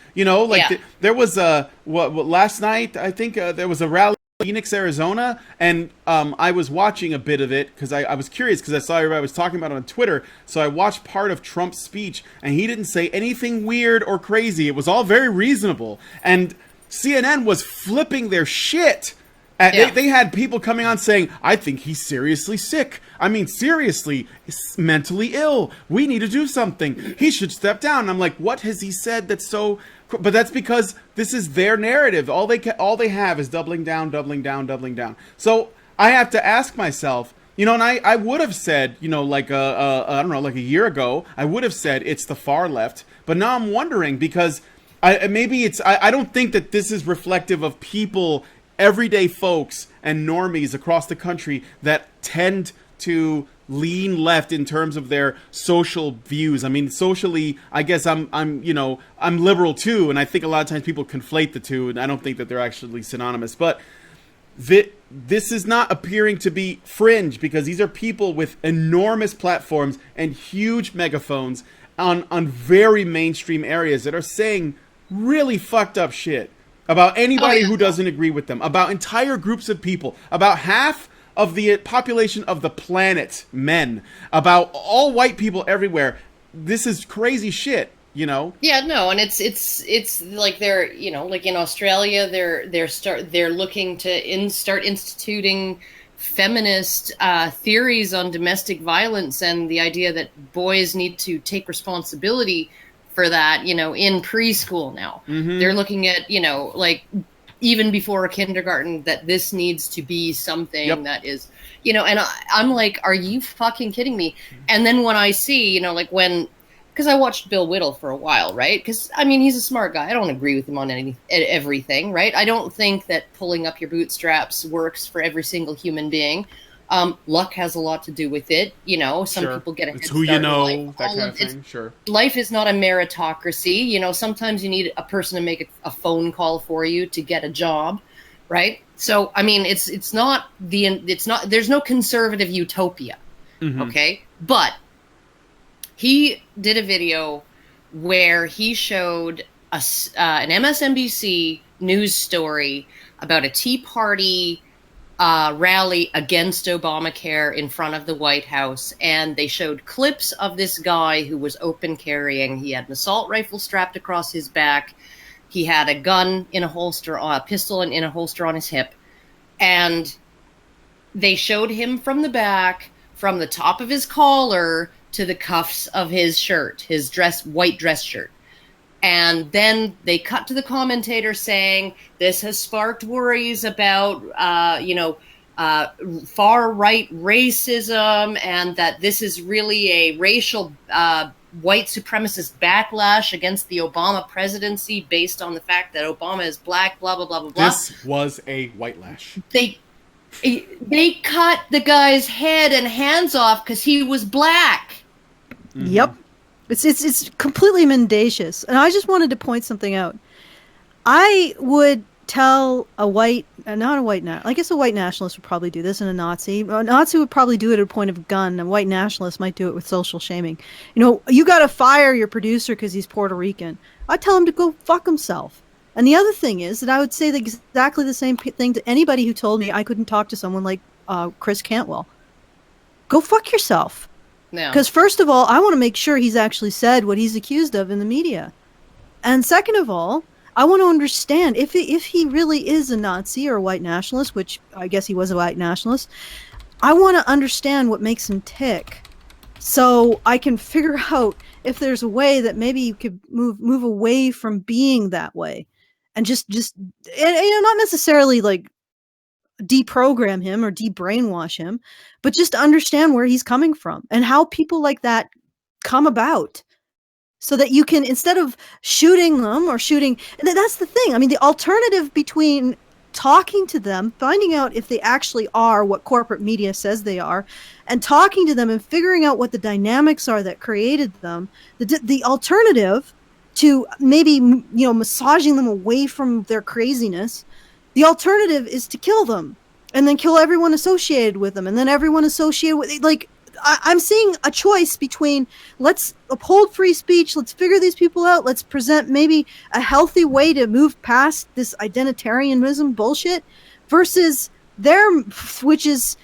There was what last night. I think there was a rally in Phoenix, Arizona, and I was watching a bit of it because I was curious because I saw everybody was talking about it on Twitter. So I watched part of Trump's speech, and he didn't say anything weird or crazy. It was all very reasonable, and CNN was flipping their shit. They had people coming on saying, I think he's seriously sick. I mean, seriously, mentally ill. We need to do something. He should step down. And I'm like, what has he said that's so... But that's because this is their narrative. All they have is doubling down, doubling down, doubling down. So I have to ask myself, and I would have said, like I don't know, like a year ago, I would have said it's the far left. But now I'm wondering because I don't think that this is reflective of people, everyday folks and normies across the country that tend to lean left in terms of their social views. I mean, socially, I guess I'm liberal too, and I think a lot of times people conflate the two, and I don't think that they're actually synonymous. But this is not appearing to be fringe because these are people with enormous platforms and huge megaphones on very mainstream areas that are saying really fucked up shit about anybody who doesn't agree with them, about entire groups of people, about half of the population of the planet, men, about all white people everywhere. This is crazy shit, Yeah, no, and it's like they're, like in Australia, they're looking to start instituting feminist theories on domestic violence and the idea that boys need to take responsibility for that, in preschool now. Mm-hmm. They're looking at, like even before kindergarten, that this needs to be something that is, and I'm like, are you fucking kidding me? And then when I see, because I watched Bill Whittle for a while, right? Because, I mean, he's a smart guy. I don't agree with him on everything, right? I don't think that pulling up your bootstraps works for every single human being. Luck has a lot to do with it. Some people get a head It's who start you know, in life. that kind of thing. Sure. Life is not a meritocracy. Sometimes you need a person to make a phone call for you to get a job, right? So, I mean, there's no conservative utopia, okay? But he did a video where he showed an MSNBC news story about a Tea Party rally against Obamacare in front of the White House, and they showed clips of this guy who was open carrying. He had an assault rifle strapped across his back. He had a gun in a holster, a pistol in a holster on his hip, and they showed him from the back, from the top of his collar to the cuffs of his shirt, his white dress shirt. And then they cut to the commentator saying, this has sparked worries about, far-right racism, and that this is really a racial white supremacist backlash against the Obama presidency based on the fact that Obama is black, blah, blah, blah, blah, blah. This was a white lash. They cut the guy's head and hands off because he was black. Mm-hmm. Yep. It's completely mendacious. And I just wanted to point something out. I would tell a white nationalist would probably do this, and a Nazi would probably do it at a point of a gun. A white nationalist might do it with social shaming. You got to fire your producer because he's Puerto Rican. I'd tell him to go fuck himself. And the other thing is that I would say exactly the same thing to anybody who told me I couldn't talk to someone like Chris Cantwell. Go fuck yourself. Because first of all, I want to make sure he's actually said what he's accused of in the media. And second of all, I want to understand if he really is a Nazi or a white nationalist, which I guess he was a white nationalist, I want to understand what makes him tick. So I can figure out if there's a way that maybe you could move away from being that way. And just not necessarily like deprogram him or de-brainwash him, but just understand where he's coming from and how people like that come about, so that you can, instead of shooting them or shooting, that's the thing. I mean, the alternative between talking to them, finding out if they actually are what corporate media says they are, and talking to them and figuring out what the dynamics are that created them, the alternative to maybe, massaging them away from their craziness, the alternative is to kill them and then kill everyone associated with them, and then everyone associated with, like, I'm seeing a choice between, let's uphold free speech, let's figure these people out, let's present maybe a healthy way to move past this identitarianism bullshit, versus which is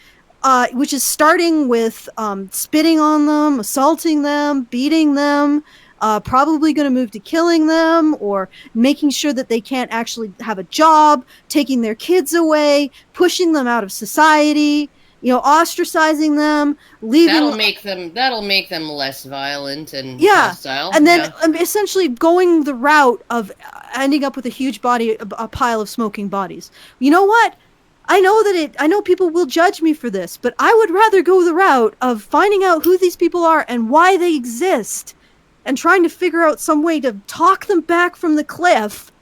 starting with spitting on them, assaulting them, beating them, probably going to move to killing them, or making sure that they can't actually have a job, taking their kids away, pushing them out of society, ostracizing them, leaving. That'll make them less violent and hostile. And then essentially going the route of ending up with a huge a pile of smoking bodies. You know what? I know people will judge me for this, but I would rather go the route of finding out who these people are and why they exist, and trying to figure out some way to talk them back from the cliff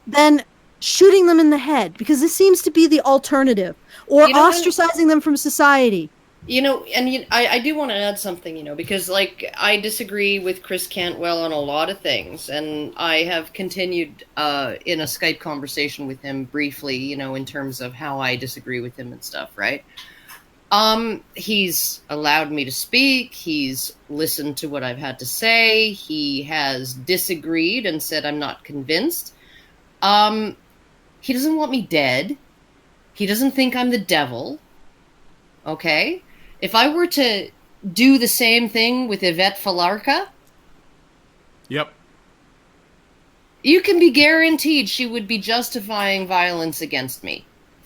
than shooting them in the head, because this seems to be the alternative, or ostracizing them from society. I do want to add something, because I disagree with Chris Cantwell on a lot of things, and I have continued in a Skype conversation with him briefly, in terms of how I disagree with him and stuff, right? He's allowed me to speak. He's listened to what I've had to say. He has disagreed and said I'm not convinced. He doesn't want me dead. He doesn't think I'm the devil. Okay? If I were to do the same thing with Yvette Falarka, yep, you can be guaranteed she would be justifying violence against me.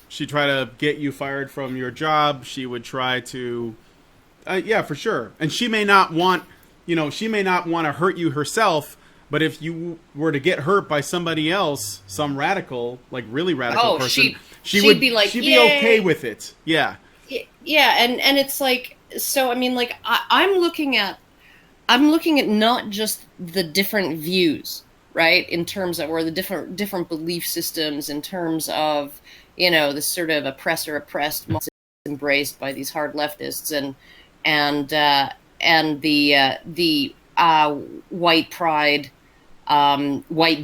She'd try to get you fired from your job. She would try to, for sure. And she may not want, to hurt you herself, but if you were to get hurt by somebody else, some radical, like really radical person, she'd be okay with it. Yeah. Yeah, and it's like, so I mean, like, I'm looking at not just the different views, right, in terms of, or the different belief systems in terms of, the sort of oppressor-oppressed embraced by these hard leftists, and the white pride, anti-white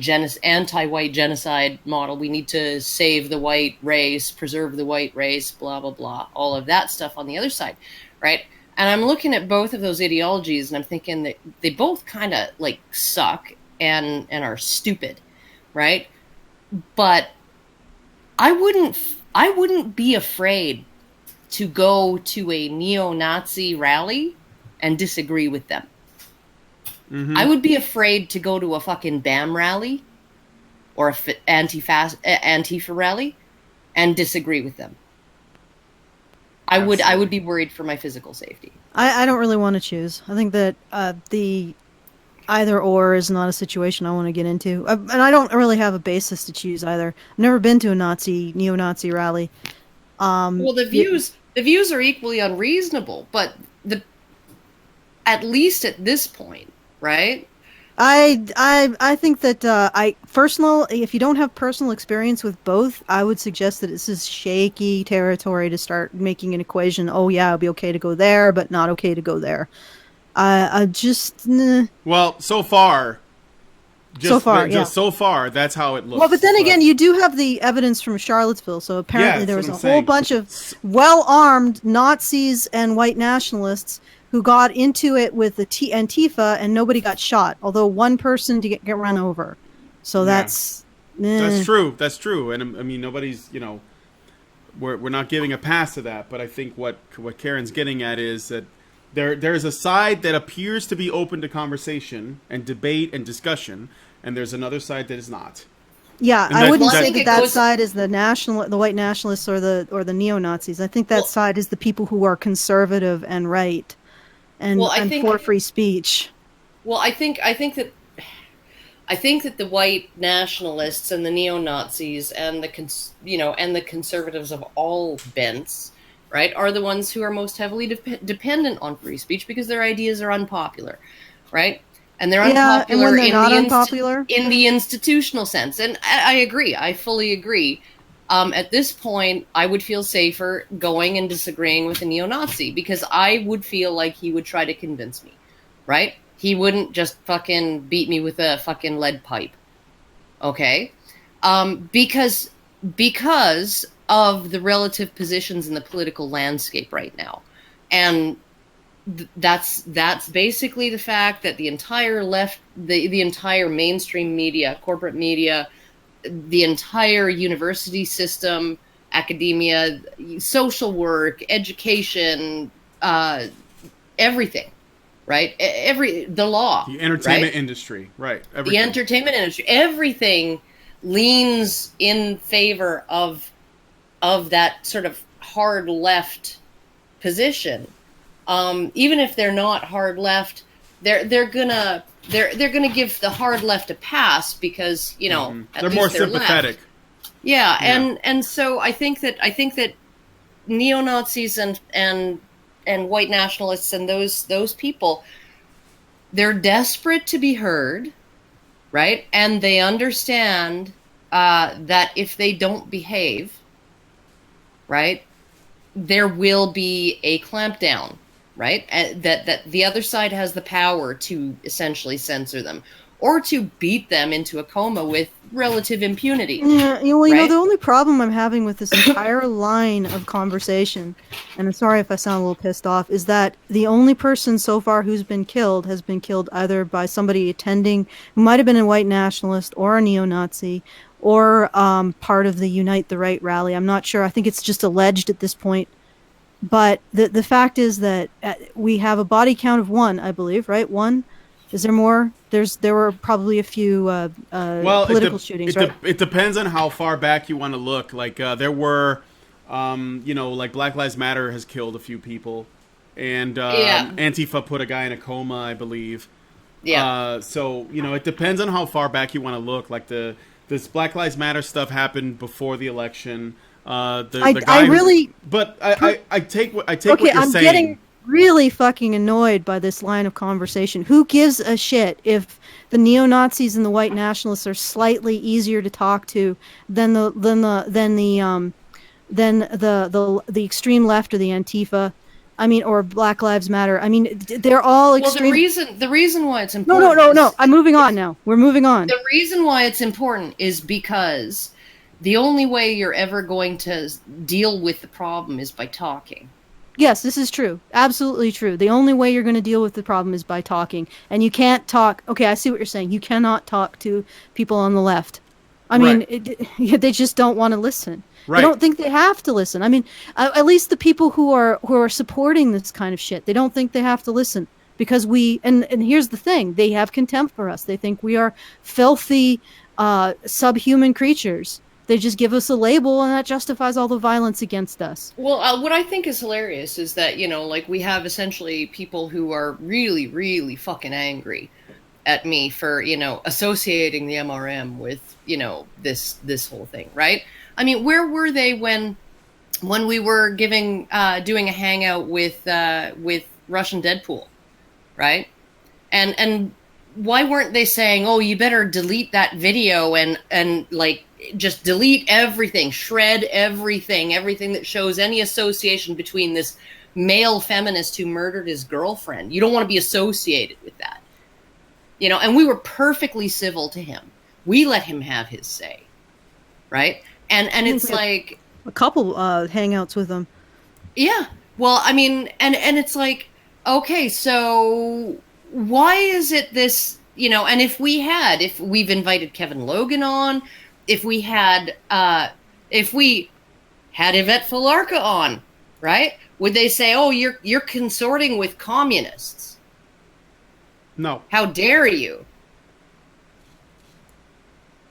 genocide model. We need to save the white race, preserve the white race, blah blah blah, all of that stuff on the other side, right? And I'm looking at both of those ideologies, and I'm thinking that they both kind of like suck and are stupid, right? But I wouldn't be afraid to go to a neo-Nazi rally and disagree with them. Mm-hmm. I would be afraid to go to a fucking BAM rally or a Antifa rally and disagree with them. I would be worried for my physical safety. I don't really want to choose. I think that the either or is not a situation I want to get into. And I don't really have a basis to choose either. I've never been to a neo-Nazi rally. Well, the views are equally unreasonable, but at least at this point, right? I think that if you don't have personal experience with both, I would suggest that this is shaky territory to start making an equation. Oh yeah, it'd be okay to go there, but not okay to go there. Well, so far, so far, that's how it looks. Well, but then again, you do have the evidence from Charlottesville, so apparently there was a whole bunch of well-armed Nazis and white nationalists who got into it with the Antifa, and nobody got shot, although one person did get run over. So that's true. That's true. And I mean, nobody's, we're not giving a pass to that. But I think what Karen's getting at is that there's a side that appears to be open to conversation and debate and discussion, and there's another side that is not. Yeah, I wouldn't say that side is the white nationalists or the neo-Nazis. I think that side is the people who are conservative and right. And for free speech. Well, I think that the white nationalists and the neo-Nazis and the conservatives of all bents, right, are the ones who are most heavily dependent on free speech because their ideas are unpopular, right? And they're unpopular in the institutional sense. And I agree. I fully agree. At this point, I would feel safer going and disagreeing with a neo-Nazi because I would feel like he would try to convince me, right? He wouldn't just fucking beat me with a fucking lead pipe, okay? Because of the relative positions in the political landscape right now. And that's basically the fact that the entire left, the entire mainstream media, corporate media, the entire university system, academia, social work, education, everything, right? The law, the entertainment industry, right? Everything. The entertainment industry, everything leans in favor of that sort of hard left position. Even if they're not hard left, they're gonna give the hard left a pass because they're more sympathetic. Left. Yeah, and so I think that neo-Nazis and white nationalists and those people, they're desperate to be heard, right? And they understand that if they don't behave, right, there will be a clampdown. Right? That the other side has the power to essentially censor them or to beat them into a coma with relative impunity. Yeah, the only problem I'm having with this entire line of conversation, and I'm sorry if I sound a little pissed off, is that the only person so far who's been killed has been killed either by somebody attending, who might have been a white nationalist or a neo-Nazi, or part of the Unite the Right rally. I'm not sure. I think it's just alleged at this point. But the fact is that we have a body count of 1, I believe, right? 1? Is there more? There were probably a few political shootings, right? It depends on how far back you want to look. Like there were, like Black Lives Matter has killed a few people, and Antifa put a guy in a coma, I believe. Yeah. So it depends on how far back you want to look. Like this Black Lives Matter stuff happened before the election. I take what you're saying. I'm getting really fucking annoyed by this line of conversation. Who gives a shit if the neo-Nazis and the white nationalists are slightly easier to talk to than the extreme left or the Antifa? I mean, or Black Lives Matter. I mean, they're all extreme. Well, the reason why it's important. No. I'm moving on now. We're moving on. The reason why it's important is because the only way you're ever going to deal with the problem is by talking. Yes, this is true. Absolutely true. The only way you're going to deal with the problem is by talking. And you can't talk... Okay, I see what you're saying. You cannot talk to people on the left. I mean, they just don't want to listen. Right. They don't think they have to listen. I mean, at least the people who are supporting this kind of shit, they don't think they have to listen. Because and here's the thing. They have contempt for us. They think we are filthy, subhuman creatures They just give us a label, and that justifies all the violence against us. Well, what I think is hilarious is that, like, we have essentially people who are really, really fucking angry at me for, associating the MRM with, this whole thing, right? I mean, where were they when we were doing a hangout with Russian Deadpool, right? And why weren't they saying, oh, you better delete that video and like, just delete everything, shred everything that shows any association between this male feminist who murdered his girlfriend. You don't want to be associated with that. And we were perfectly civil to him. We let him have his say, right? And it's like a couple hangouts with him. Yeah. Well, I mean, and it's like, okay, so why is it this, and if we've invited Kevin Logan on, if we had Yvette Falarka on, right? Would they say, oh, you're consorting with communists? No. How dare you?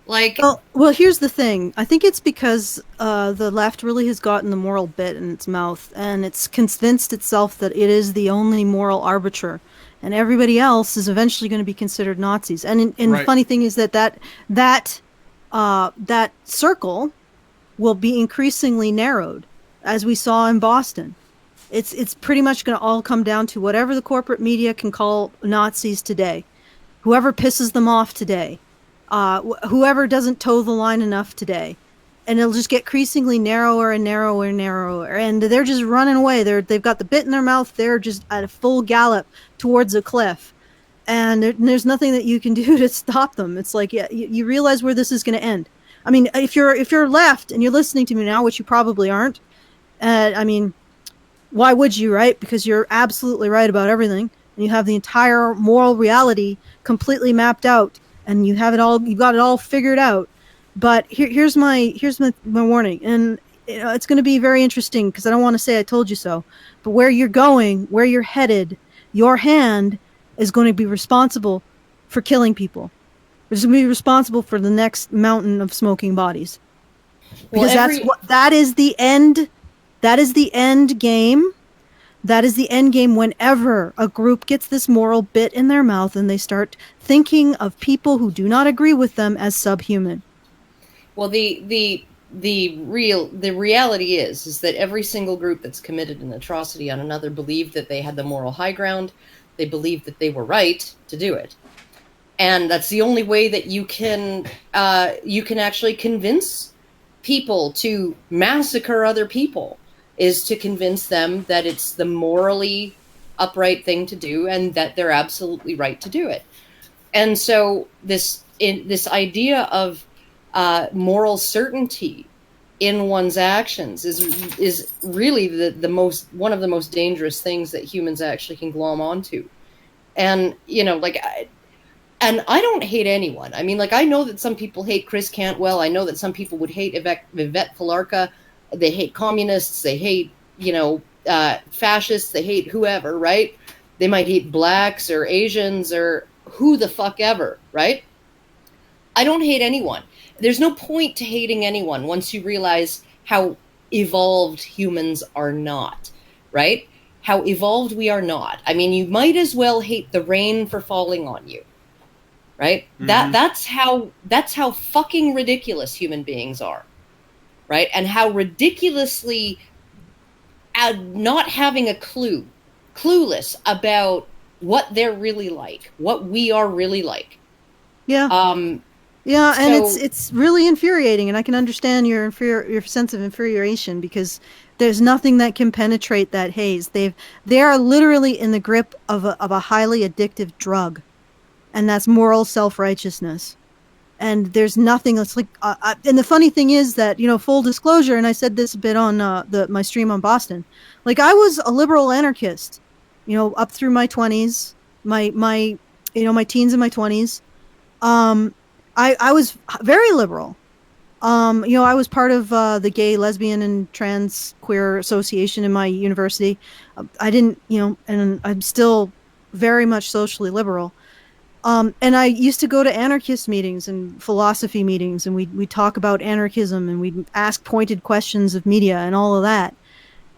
Like, well, here's the thing. I think it's because the left really has gotten the moral bit in its mouth, and it's convinced itself that it is the only moral arbiter, and everybody else is eventually going to be considered Nazis. And Right. The funny thing is that circle will be increasingly narrowed, as we saw in Boston. It's pretty much going to all come down to whatever the corporate media can call Nazis today, whoever pisses them off today. Whoever doesn't toe the line enough today, and it'll just get increasingly narrower and narrower and narrower, and they're just running away. They've got the bit in their mouth. They're just at a full gallop towards a cliff, and there's nothing that you can do to stop them. It's like, yeah, you realize where this is going to end. I mean, if you're left and you're listening to me now, which you probably aren't, I mean, why would you, right? Because you're absolutely right about everything, and you have the entire moral reality completely mapped out. And you've got it all figured out. But here's my warning. And it's going to be very interesting, because I don't want to say I told you so. But where you're going, where you're headed, your hand is going to be responsible for killing people. It's going to be responsible for the next mountain of smoking bodies. Because that is the end. That is the end game. That is the end game whenever a group gets this moral bit in their mouth and they start thinking of people who do not agree with them as subhuman. Well, the reality is that every single group that's committed an atrocity on another believed that they had the moral high ground. They believed that they were right to do it. And that's the only way that you can actually convince people to massacre other people, is to convince them that it's the morally upright thing to do and that they're absolutely right to do it. And so this idea of moral certainty in one's actions is really one of the most dangerous things that humans actually can glom onto. And and I don't hate anyone. I mean, like, I know that some people hate Chris Cantwell. I know that some people would hate Yvette Falarka. They hate communists. They hate, fascists. They hate whoever, right? They might hate blacks or Asians or who the fuck ever, right? I don't hate anyone. There's no point to hating anyone once you realize how evolved humans are not, right? How evolved we are not. I mean, you might as well hate the rain for falling on you, right? Mm-hmm. That's how fucking ridiculous human beings are. Right? And how ridiculously not having a clueless about what they're really like, what we are really like. Yeah. And it's really infuriating, and I can understand your sense of infuriation, because there's nothing that can penetrate that haze. They are literally in the grip of a highly addictive drug, and that's moral self-righteousness. And there's nothing that's like, and the funny thing is that, full disclosure, and I said this a bit on my stream on Boston, like, I was a liberal anarchist, up through my 20s, my teens and my 20s. I was very liberal. I was part of the gay, lesbian, and trans queer association in my university. I didn't, and I'm still very much socially liberal. And I used to go to anarchist meetings and philosophy meetings, and we'd talk about anarchism, and we'd ask pointed questions of media and all of that.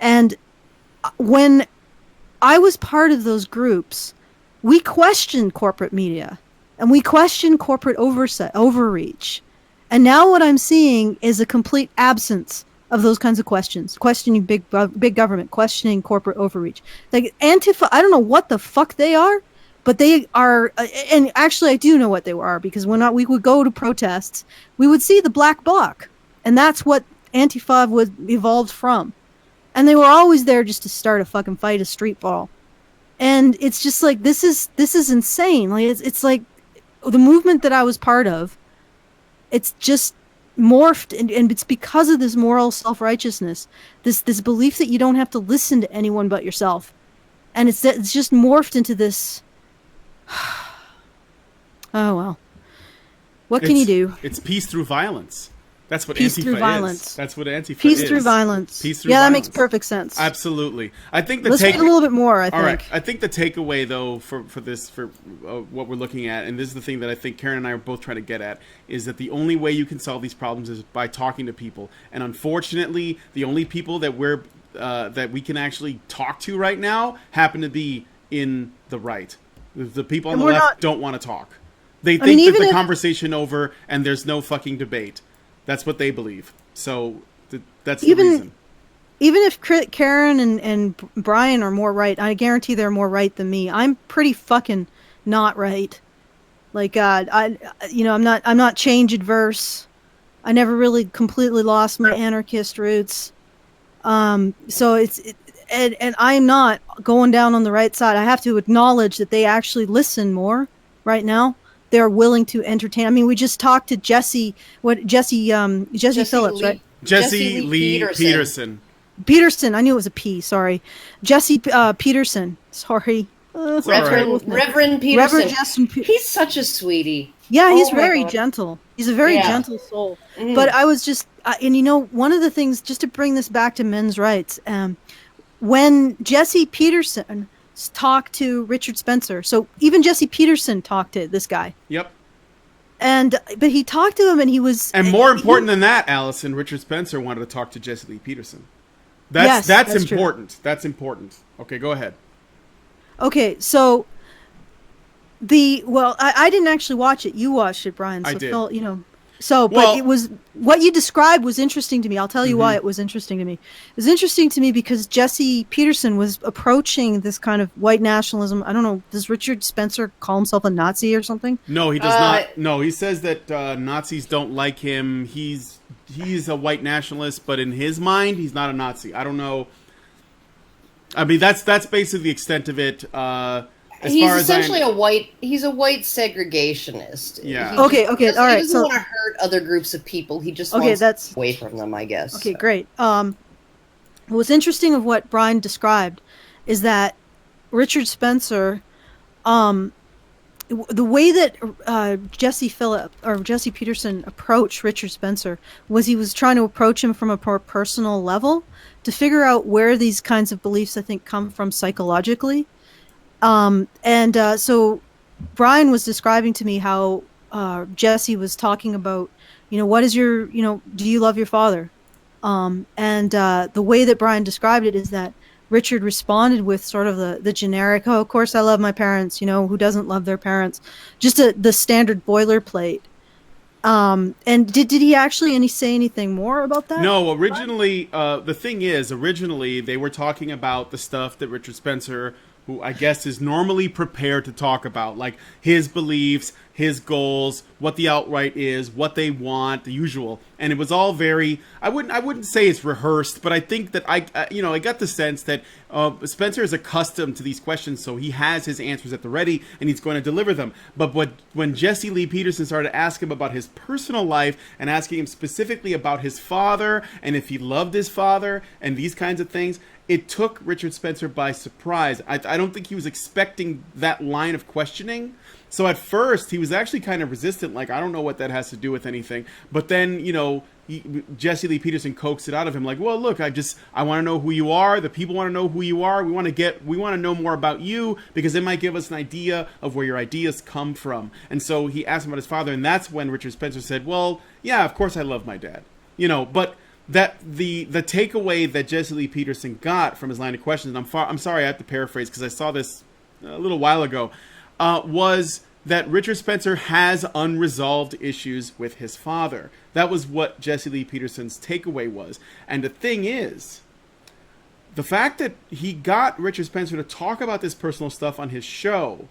And when I was part of those groups, we questioned corporate media, and we questioned corporate overreach. And now what I'm seeing is a complete absence of those kinds of questions, questioning big government, questioning corporate overreach. Like Antifa, I don't know what the fuck they are, but they are, and actually I do know what they are, because when we would go to protests, we would see the black bloc, and that's what Antifa was evolved from. And they were always there just to start a fucking fight, a street brawl. And it's just like, this is insane. Like it's like the movement that I was part of, it's just morphed, and it's because of this moral self-righteousness, this belief that you don't have to listen to anyone but yourself. And it's just morphed into this. Oh well, what can you do? It's peace through violence. That's what peace Antifa through is. Violence. That's what Antifa is. Peace through violence. Peace through violence. That makes perfect sense. Absolutely. I think Let's read a little bit more. I think. All right. I think the takeaway, though, for what we're looking at, and this is the thing that I think Karen and I are both trying to get at, is that the only way you can solve these problems is by talking to people. And unfortunately, the only people that we can actually talk to right now happen to be in the right. The people on the left don't want to talk. They think that the conversation over and there's no fucking debate. That's what they believe. So that's the reason. Even if Karen and Brian are more right, I guarantee they're more right than me. I'm pretty fucking not right. Like I'm not change adverse. I never really completely lost my anarchist roots. So and I'm not going down on the right side. I have to acknowledge that they actually listen more right now. They're willing to entertain. I mean, we just talked to Jesse Phillips, right? Jesse Lee Peterson. Peterson. I knew it was a P. Sorry. Jesse Peterson. Sorry. Reverend Peterson. Reverend Justin He's such a sweetie. Yeah, he's very gentle. He's a very gentle soul. Mm. But I was just, and one of the things, just to bring this back to men's rights, when Jesse Peterson talked to Richard Spencer, so even Jesse Peterson talked to this guy. Yep. But he talked to him, and he was... And more important than that, Alison, Richard Spencer wanted to talk to Jesse Lee Peterson. That's important. True. That's important. Okay, go ahead. Okay, so I didn't actually watch it. You watched it, Brian. So I did. Phil, but it was, what you described was interesting to me. I'll tell you why it was interesting to me. It was interesting to me because Jesse Peterson was approaching this kind of white nationalism. I don't know, does Richard Spencer call himself a Nazi or something? No, he does not. No, he says that Nazis don't like him. He's a white nationalist, but in his mind, he's not a Nazi. I don't know. I mean, that's basically the extent of it. He's essentially a white segregationist. Yeah. Okay, all right. He doesn't want to hurt other groups of people. He just wants away from them, I guess. Okay, great. What's interesting of what Brian described is that Richard Spencer, the way that Jesse Peterson approached Richard Spencer was he was trying to approach him from a more personal level to figure out where these kinds of beliefs, I think, come from psychologically. So Brian was describing to me how Jesse was talking about, what is your, do you love your father? The way that Brian described it is that Richard responded with sort of the generic, oh, of course I love my parents, who doesn't love their parents? Just the standard boilerplate. And did he actually say anything more about that? No, originally, the thing is, originally they were talking about the stuff that Richard Spencer, who I guess is normally prepared to talk about, like his beliefs, his goals, what the alt-right is, what they want, the usual. And it was all very, I wouldn't say it's rehearsed, but I think that I got the sense that Spencer is accustomed to these questions, so he has his answers at the ready, and he's going to deliver them. But when Jesse Lee Peterson started asking him about his personal life, and asking him specifically about his father, and if he loved his father, and these kinds of things, it took Richard Spencer by surprise. I don't think he was expecting that line of questioning. So at first he was actually kind of resistant, like, I don't know what that has to do with anything. But then, Jesse Lee Peterson coaxed it out of him, like, well, look, I want to know who you are. The people want to know who you are. We want to know more about you, because it might give us an idea of where your ideas come from. And so he asked him about his father, and that's when Richard Spencer said, well, yeah, of course I love my dad. But that the takeaway that Jesse Lee Peterson got from his line of questions, and I'm sorry I have to paraphrase because I saw this a little while ago, was that Richard Spencer has unresolved issues with his father. That was what Jesse Lee Peterson's takeaway was. And the thing is, the fact that he got Richard Spencer to talk about this personal stuff on his show,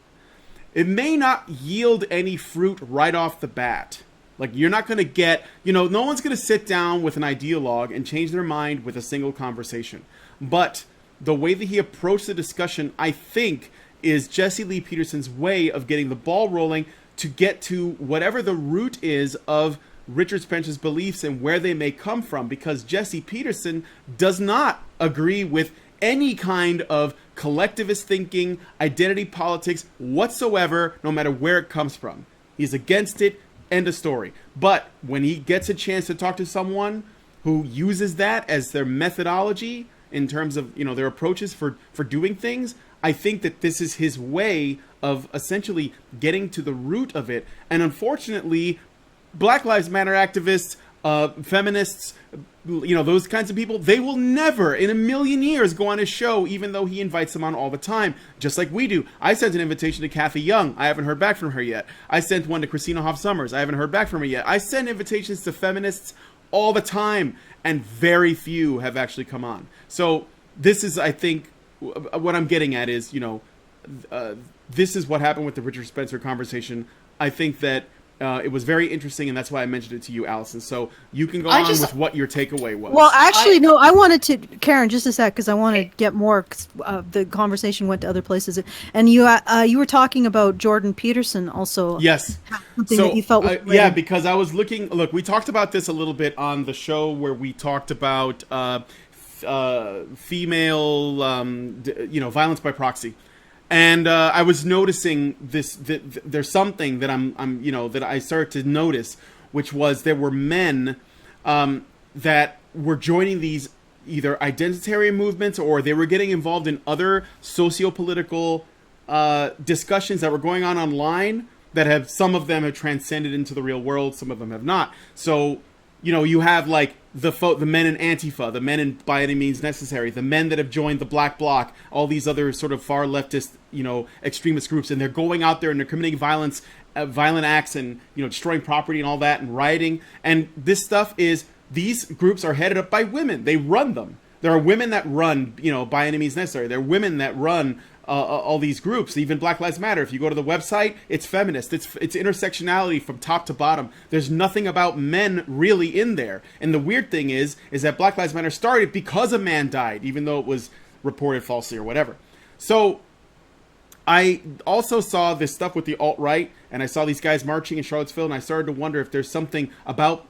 it may not yield any fruit right off the bat. Like, you're not going to get, no one's going to sit down with an ideologue and change their mind with a single conversation. But the way that he approached the discussion, I think, is Jesse Lee Peterson's way of getting the ball rolling to get to whatever the root is of Richard Spencer's beliefs and where they may come from, because Jesse Peterson does not agree with any kind of collectivist thinking, identity politics whatsoever, no matter where it comes from. He's against it, end of story. But when he gets a chance to talk to someone who uses that as their methodology in terms of, their approaches for doing things, I think that this is his way of essentially getting to the root of it. And unfortunately, Black Lives Matter activists, feminists, those kinds of people, they will never in a million years go on his show, even though he invites them on all the time, just like we do. I sent an invitation to Kathy Young. I haven't heard back from her yet. I sent one to Christina Hoff Sommers. I haven't heard back from her yet. I send invitations to feminists all the time, and very few have actually come on. So this is, I think, what I'm getting at is, this is what happened with the Richard Spencer conversation. I think that it was very interesting, and that's why I mentioned it to you, Alison. So you can go on with what your takeaway was. Well, actually, no, I wanted to, Karen, just a sec, because I want to get more. The conversation went to other places, and you were talking about Jordan Peterson also. Yes, something that you felt was yeah, because I was looking. Look, we talked about this a little bit on the show where we talked about female, violence by proxy. And I was noticing this. There's something that that I started to notice, which was there were men that were joining these either identitarian movements, or they were getting involved in other socio-political discussions that were going on online. That some of them have transcended into the real world, some of them have not. So, you have like the men in Antifa, the men in By Any Means Necessary, the men that have joined the Black Bloc, all these other sort of far leftist, extremist groups, and they're going out there and they're committing violent acts and, destroying property and all that and rioting. And this stuff these groups are headed up by women. They run them. There are women that run, By Any Means Necessary. There are women that run all these groups, even Black Lives Matter. If you go to the website, it's feminist. It's intersectionality from top to bottom. There's nothing about men really in there. And the weird thing is that Black Lives Matter started because a man died, even though it was reported falsely or whatever. So I also saw this stuff with the alt-right, and I saw these guys marching in Charlottesville, and I started to wonder if there's something about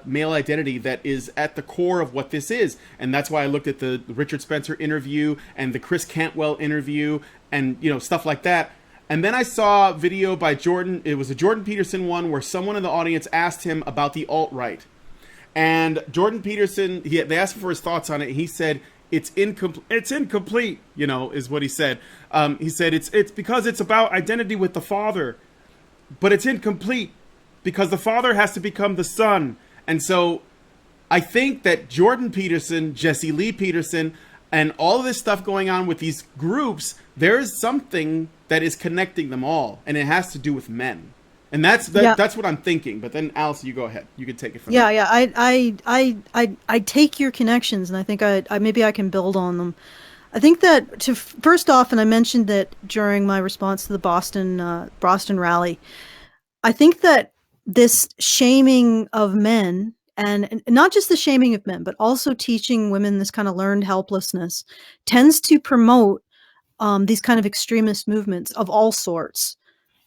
male identity that is at the core of what this is. And that's why I looked at the Richard Spencer interview and the Chris Cantwell interview and stuff like that. And then I saw a video by Jordan. It was a Jordan Peterson one where someone in the audience asked him about the alt-right, and Jordan Peterson, they asked him for his thoughts on it, and he said it's incomplete, is what he said. He said it's because it's about identity with the father, but it's incomplete because the father has to become the son. And so I think that Jordan Peterson, Jesse Lee Peterson, and all of this stuff going on with these groups, there is something that is connecting them all, and it has to do with men. And that's what I'm thinking. But then, Alice, you go ahead. You can take it from there. Yeah. I take your connections, and I think maybe I can build on them. I think that first off, and I mentioned that during my response to the Boston rally, I think that this shaming of men, and not just the shaming of men, but also teaching women this kind of learned helplessness, tends to promote these kind of extremist movements of all sorts.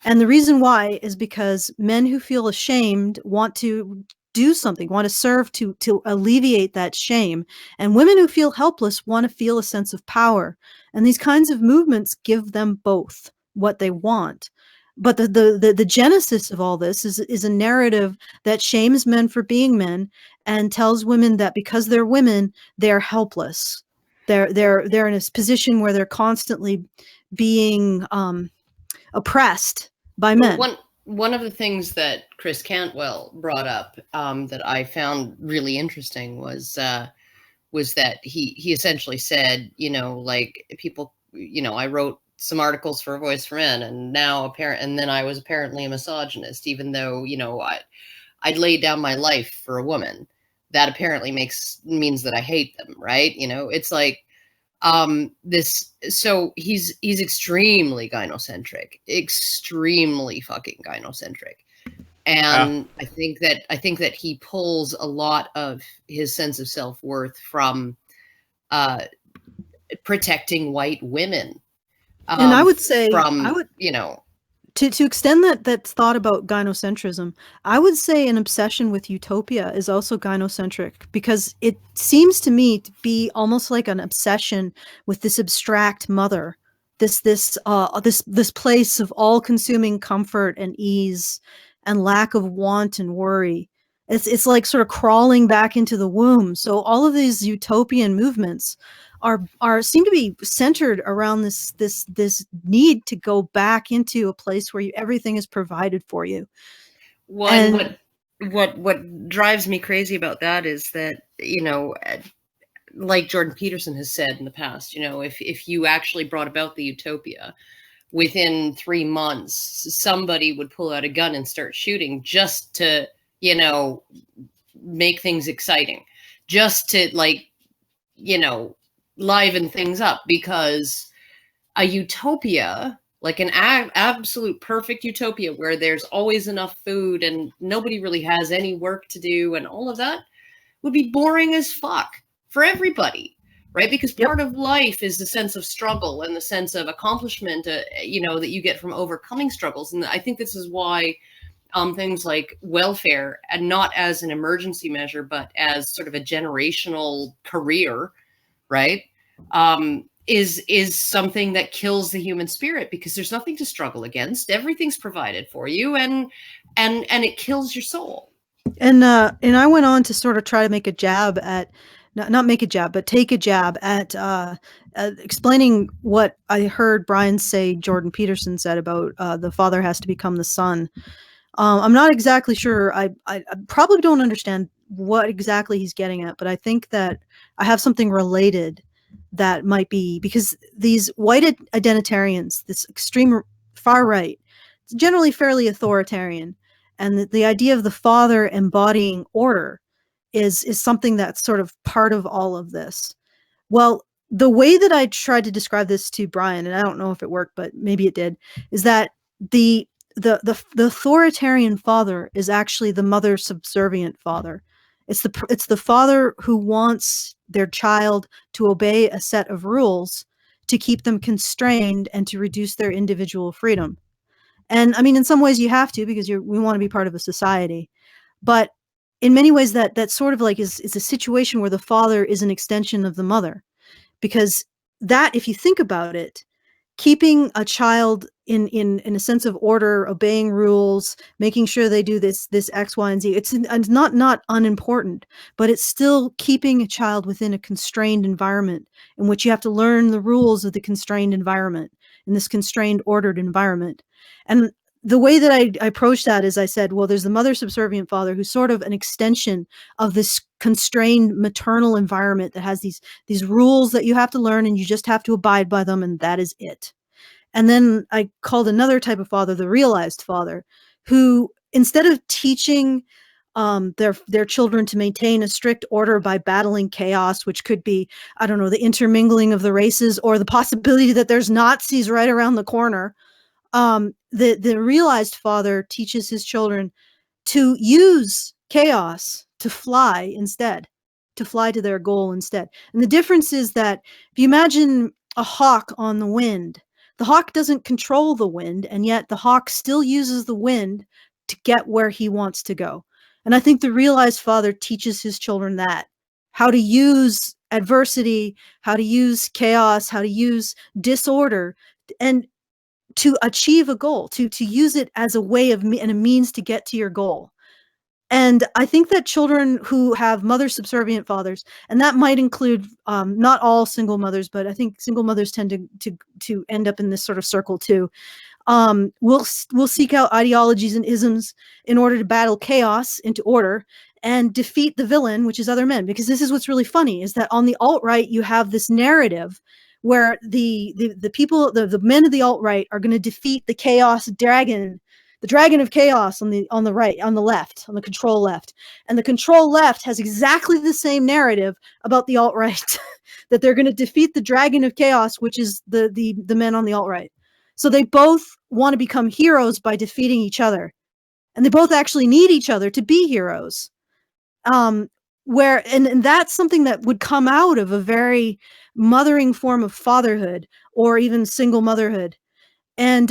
And the reason why is because men who feel ashamed want to do something, want to serve to alleviate that shame. And women who feel helpless want to feel a sense of power. And these kinds of movements give them both what they want. But the genesis of all this is a narrative that shames men for being men and tells women that because they're women, they're helpless. They're in a position where they're constantly being oppressed by men. One of the things that Chris Cantwell brought up that I found really interesting was that he essentially said, like people, I wrote some articles for Voice for Men, and then I was apparently a misogynist, even though, I'd laid down my life for a woman. That apparently means that I hate them, right? It's like so he's extremely gynocentric, extremely fucking gynocentric. And I think that he pulls a lot of his sense of self-worth from protecting white women. And I would say, to extend that thought about gynocentrism, I would say an obsession with utopia is also gynocentric, because it seems to me to be almost like an obsession with this abstract mother, this place of all-consuming comfort and ease and lack of want and worry. It's like sort of crawling back into the womb. So all of these utopian movements seem to be centered around this need to go back into a place where everything is provided for you. What drives me crazy about that is that, like Jordan Peterson has said in the past, if you actually brought about the utopia, within 3 months, somebody would pull out a gun and start shooting just to, make things exciting, just to liven things up, because a utopia, like an absolute perfect utopia where there's always enough food and nobody really has any work to do and all of that, would be boring as fuck for everybody, right? Because part of life is the sense of struggle and the sense of accomplishment, that you get from overcoming struggles. And I think this is why things like welfare, and not as an emergency measure, but as sort of a generational career, right, is something that kills the human spirit, because there's nothing to struggle against. Everything's provided for you, and it kills your soul. And I went on to sort of try to make a jab at, not make a jab, but take a jab at explaining what I heard Brian say Jordan Peterson said about the father has to become the son. I'm not exactly sure. I probably don't understand what exactly he's getting at, but I think that I have something related that might be, because these white identitarians, this extreme far right, it's generally fairly authoritarian. And the idea of the father embodying order is something that's sort of part of all of this. Well, the way that I tried to describe this to Brian, and I don't know if it worked, but maybe it did, is that the authoritarian father is actually the mother subservient father. It's the father who wants their child to obey a set of rules to keep them constrained and to reduce their individual freedom. And I mean, in some ways you have to, because we want to be part of a society. But in many ways that sort of like is a situation where the father is an extension of the mother. Because that, if you think about it, keeping a child in a sense of order, obeying rules, making sure they do this X, Y, and Z, it's not unimportant, but it's still keeping a child within a constrained environment in which you have to learn the rules of the constrained environment, in this constrained, ordered environment. And the way that I approached that is I said, well, there's the mother subservient father who's sort of an extension of this constrained maternal environment that has these rules that you have to learn, and you just have to abide by them, and that is it. And then I called another type of father the realized father, who instead of teaching their children to maintain a strict order by battling chaos, which could be, I don't know, the intermingling of the races or the possibility that there's Nazis right around the corner, the realized father teaches his children to use chaos to fly instead, to fly to their goal instead. And the difference is that if you imagine a hawk on the wind, the hawk doesn't control the wind, and yet the hawk still uses the wind to get where he wants to go. And I think the realized father teaches his children that, how to use adversity, how to use chaos, how to use disorder, and to achieve a goal, to use it as a way of and a means to get to your goal. And I think that children who have mother subservient fathers, and that might include not all single mothers, but I think single mothers tend to end up in this sort of circle too. Will seek out ideologies and isms in order to battle chaos into order and defeat the villain, which is other men. Because this is what's really funny, is that on the alt-right you have this narrative where the people, the men of the alt-right are going to defeat the chaos dragon, the dragon of chaos on the right, on the left, on the control left. And the control left has exactly the same narrative about the alt-right, that they're going to defeat the dragon of chaos, which is the men on the alt-right. So they both want to become heroes by defeating each other. And they both actually need each other to be heroes. And that's something that would come out of a very mothering form of fatherhood or even single motherhood. And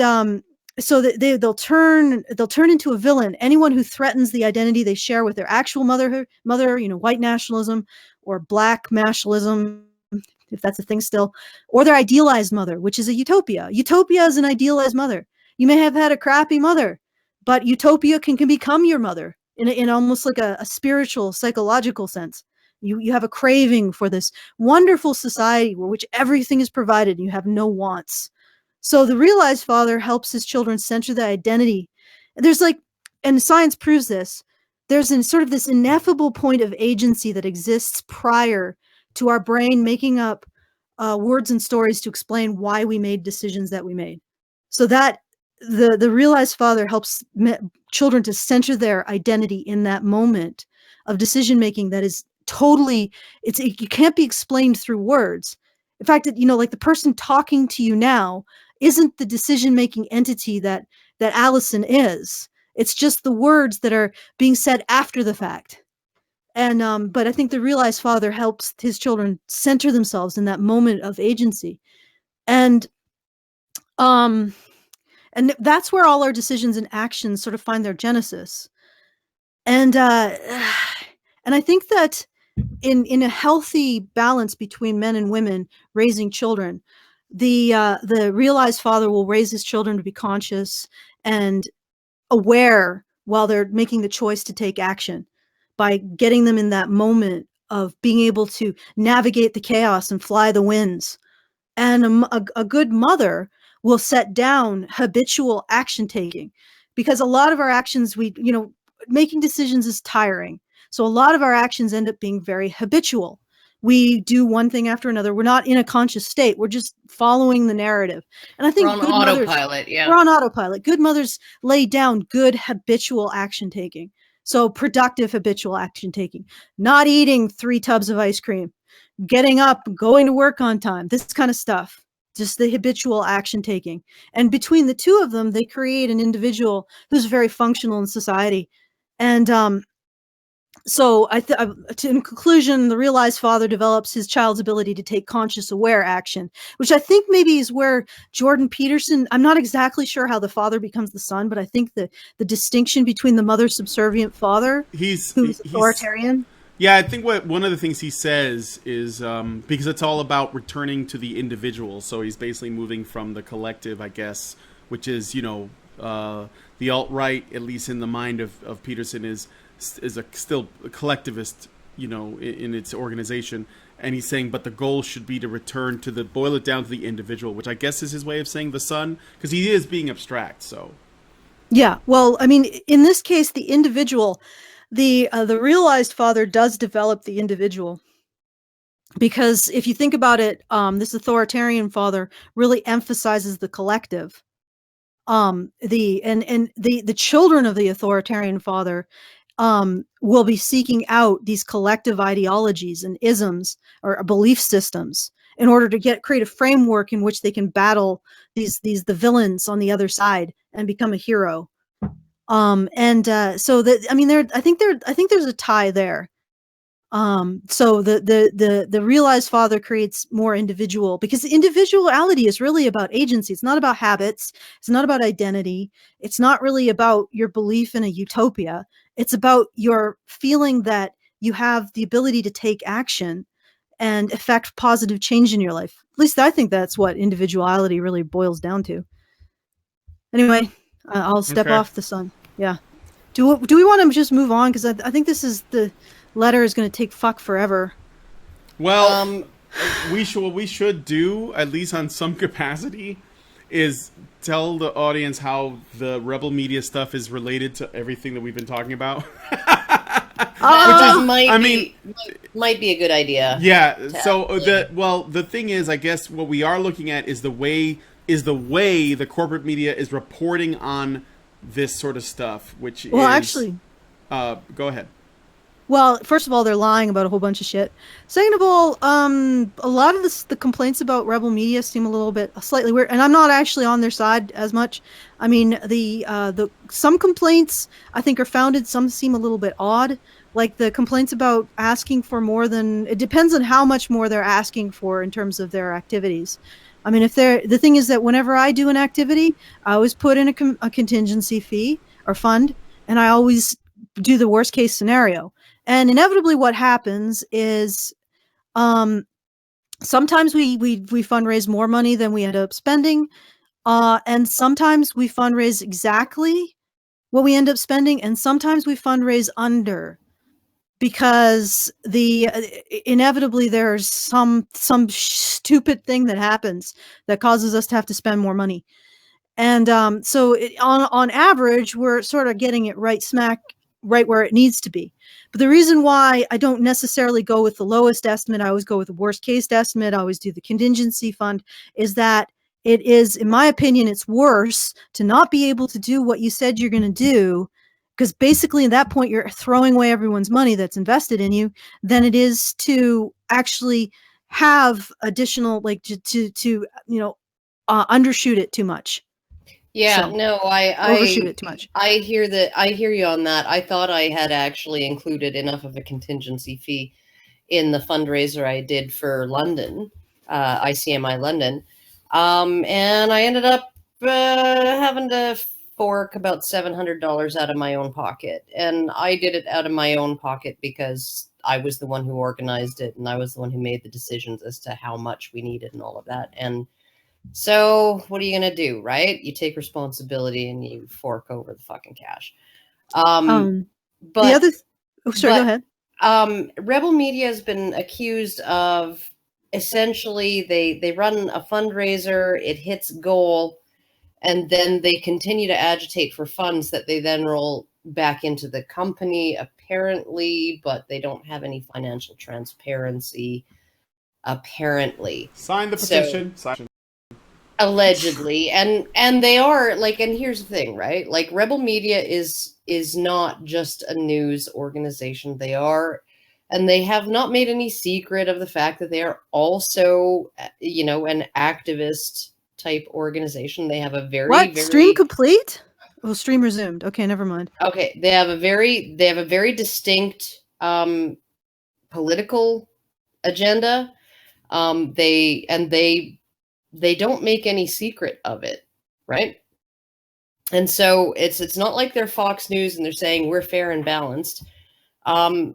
so that they'll turn into a villain. Anyone who threatens the identity they share with their actual mother, white nationalism or black nationalism, if that's a thing still, or their idealized mother, which is a utopia. Utopia is an idealized mother. You may have had a crappy mother, but utopia can become your mother in almost like a spiritual, psychological sense. You have a craving for this wonderful society where which everything is provided and you have no wants. So the realized father helps his children center their identity. There's and science proves this, there's sort of this ineffable point of agency that exists prior to our brain making up words and stories to explain why we made decisions that we made. So that the realized father helps children to center their identity in that moment of decision making that is totally, you can't be explained through words. In fact, like the person talking to you now isn't the decision making entity that Alison is. It's just the words that are being said after the fact. And but I think the realized father helps his children center themselves in that moment of agency. And that's where all our decisions and actions sort of find their genesis. And I think that in a healthy balance between men and women raising children, the realized father will raise his children to be conscious and aware while they're making the choice to take action, by getting them in that moment of being able to navigate the chaos and fly the winds. And a good mother will set down habitual action taking, because a lot of our actions, making decisions is tiring. So a lot of our actions end up being very habitual. We do one thing after another. We're not in a conscious state. We're just following the narrative. And I think we're on autopilot. We're on autopilot. Good mothers lay down good habitual action taking. So productive habitual action taking, not eating 3 tubs of ice cream, getting up, going to work on time, this kind of stuff, just the habitual action taking. And between the two of them, they create an individual who's very functional in society. And so in conclusion, the realized father develops his child's ability to take conscious, aware action, which I think maybe is where Jordan Peterson, I'm not exactly sure how the father becomes the son, but I think the distinction between the mother subservient father who's authoritarian. Yeah, I think one of the things he says is because it's all about returning to the individual. So he's basically moving from the collective, I guess, which is, the alt-right, at least in the mind of Peterson, is still a collectivist, in its organization. And he's saying, but the goal should be to return to boil it down to the individual, which I guess is his way of saying the son, because he is being abstract. So, yeah, well, I mean, in this case, the individual, the realized father does develop the individual, because if you think about it, this authoritarian father really emphasizes the collective. The children of the authoritarian father will be seeking out these collective ideologies and isms or belief systems in order to create a framework in which they can battle the villains on the other side and become a hero. So that, I mean, I think there's a tie there. So the realized father creates more individual, because individuality is really about agency. It's not about habits. It's not about identity. It's not really about your belief in a utopia. It's about your feeling that you have the ability to take action and affect positive change in your life. At least I think that's what individuality really boils down to. Anyway, I'll step Okay. off the sun. Yeah. Do we want to just move on? Because I think the letter is going to take forever. Well, what we should do, at least on some capacity, is tell the audience how the Rebel Media stuff is related to everything that we've been talking about. Might be a good idea. Yeah. So the thing is, I guess what we are looking at is the way the corporate media is reporting on this sort of stuff, which is actually, go ahead. Well, first of all, they're lying about a whole bunch of shit. Second of all, a lot of the complaints about Rebel Media seem a little bit slightly weird, and I'm not actually on their side as much. I mean, the some complaints I think are founded, some seem a little bit odd. Like the complaints about asking for more than, it depends on how much more they're asking for in terms of their activities. I mean, the thing is that whenever I do an activity, I always put in a contingency fee or fund, and I always do the worst case scenario. And inevitably what happens is sometimes we fundraise more money than we end up spending. And sometimes we fundraise exactly what we end up spending. And sometimes we fundraise under, because inevitably there's some stupid thing that happens that causes us to have to spend more money. And so on average, we're sort of getting it right where it needs to be. But the reason why I don't necessarily go with the lowest estimate, I always go with the worst case estimate, I always do the contingency fund, is that it is, in my opinion, it's worse to not be able to do what you said you're going to do, because basically at that point you're throwing away everyone's money that's invested in you, than it is to actually have additional, like to undershoot it too much. Yeah, So, no, overshoot it too much. I hear you on that. I thought I had actually included enough of a contingency fee in the fundraiser I did for London, ICMI London, and I ended up having to fork about $700 out of my own pocket, and I did it out of my own pocket because I was the one who organized it, and I was the one who made the decisions as to how much we needed and all of that, and so what are you going to do, right? You take responsibility and you fork over the fucking cash. But the other go ahead. Rebel Media has been accused of essentially they run a fundraiser, it hits goal, and then they continue to agitate for funds that they then roll back into the company, apparently, but they don't have any financial transparency, apparently. Sign the petition. Allegedly, and they are like, and here's the thing, right? Like, Rebel Media is not just a news organization. They are, and they have not made any secret of the fact that they are also, an activist type organization. They have a very stream complete? Oh, stream resumed. Okay, never mind. Okay, they have a very distinct political agenda. They don't make any secret of it, right? And so it's not like they're Fox News and they're saying we're fair and balanced. They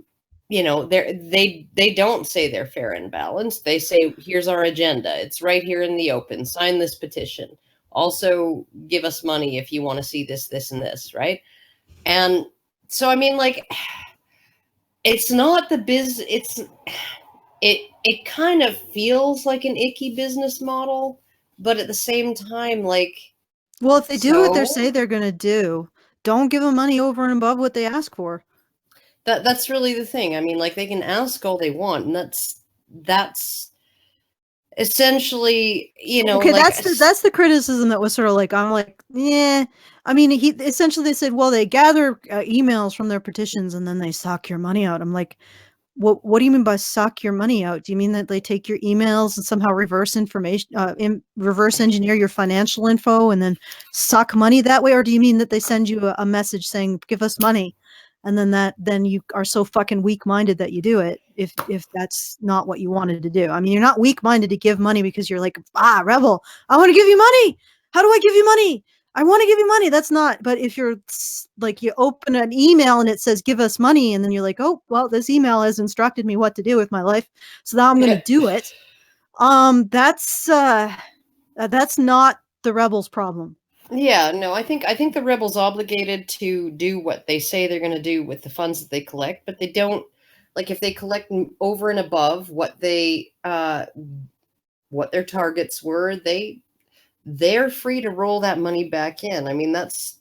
don't say they're fair and balanced. They say, here's our agenda. It's right here in the open. Sign this petition. Also, give us money if you want to see this, this, and this, right? And so, I mean, like, it's not the it kind of feels like an icky business model, but at the same time, like... Well, if they do what they say they're going to do, don't give them money over and above what they ask for. That's really the thing. I mean, like, they can ask all they want, and that's essentially, Okay, like, that's the criticism that was sort of like, I'm like, yeah. I mean, essentially they said, well, they gather emails from their petitions and then they suck your money out. I'm like, what do you mean by suck your money out? Do you mean that they take your emails and somehow reverse engineer your financial info and then suck money that way? Or do you mean that they send you a message saying, give us money? And then you are so fucking weak-minded that you do it if that's not what you wanted to do. I mean, you're not weak-minded to give money because you're like, rebel, I want to give you money. How do I give you money? I want to give you money. That's not, but if you're like, you open an email and it says, give us money. And then you're like, oh, well, this email has instructed me what to do with my life. So now I'm going to do it. That's not the rebels' problem. Yeah, no, I think the rebels obligated to do what they say they're going to do with the funds that they collect, but they don't, like, if they collect over and above what they what their targets were, they're free to roll that money back in. I mean, that's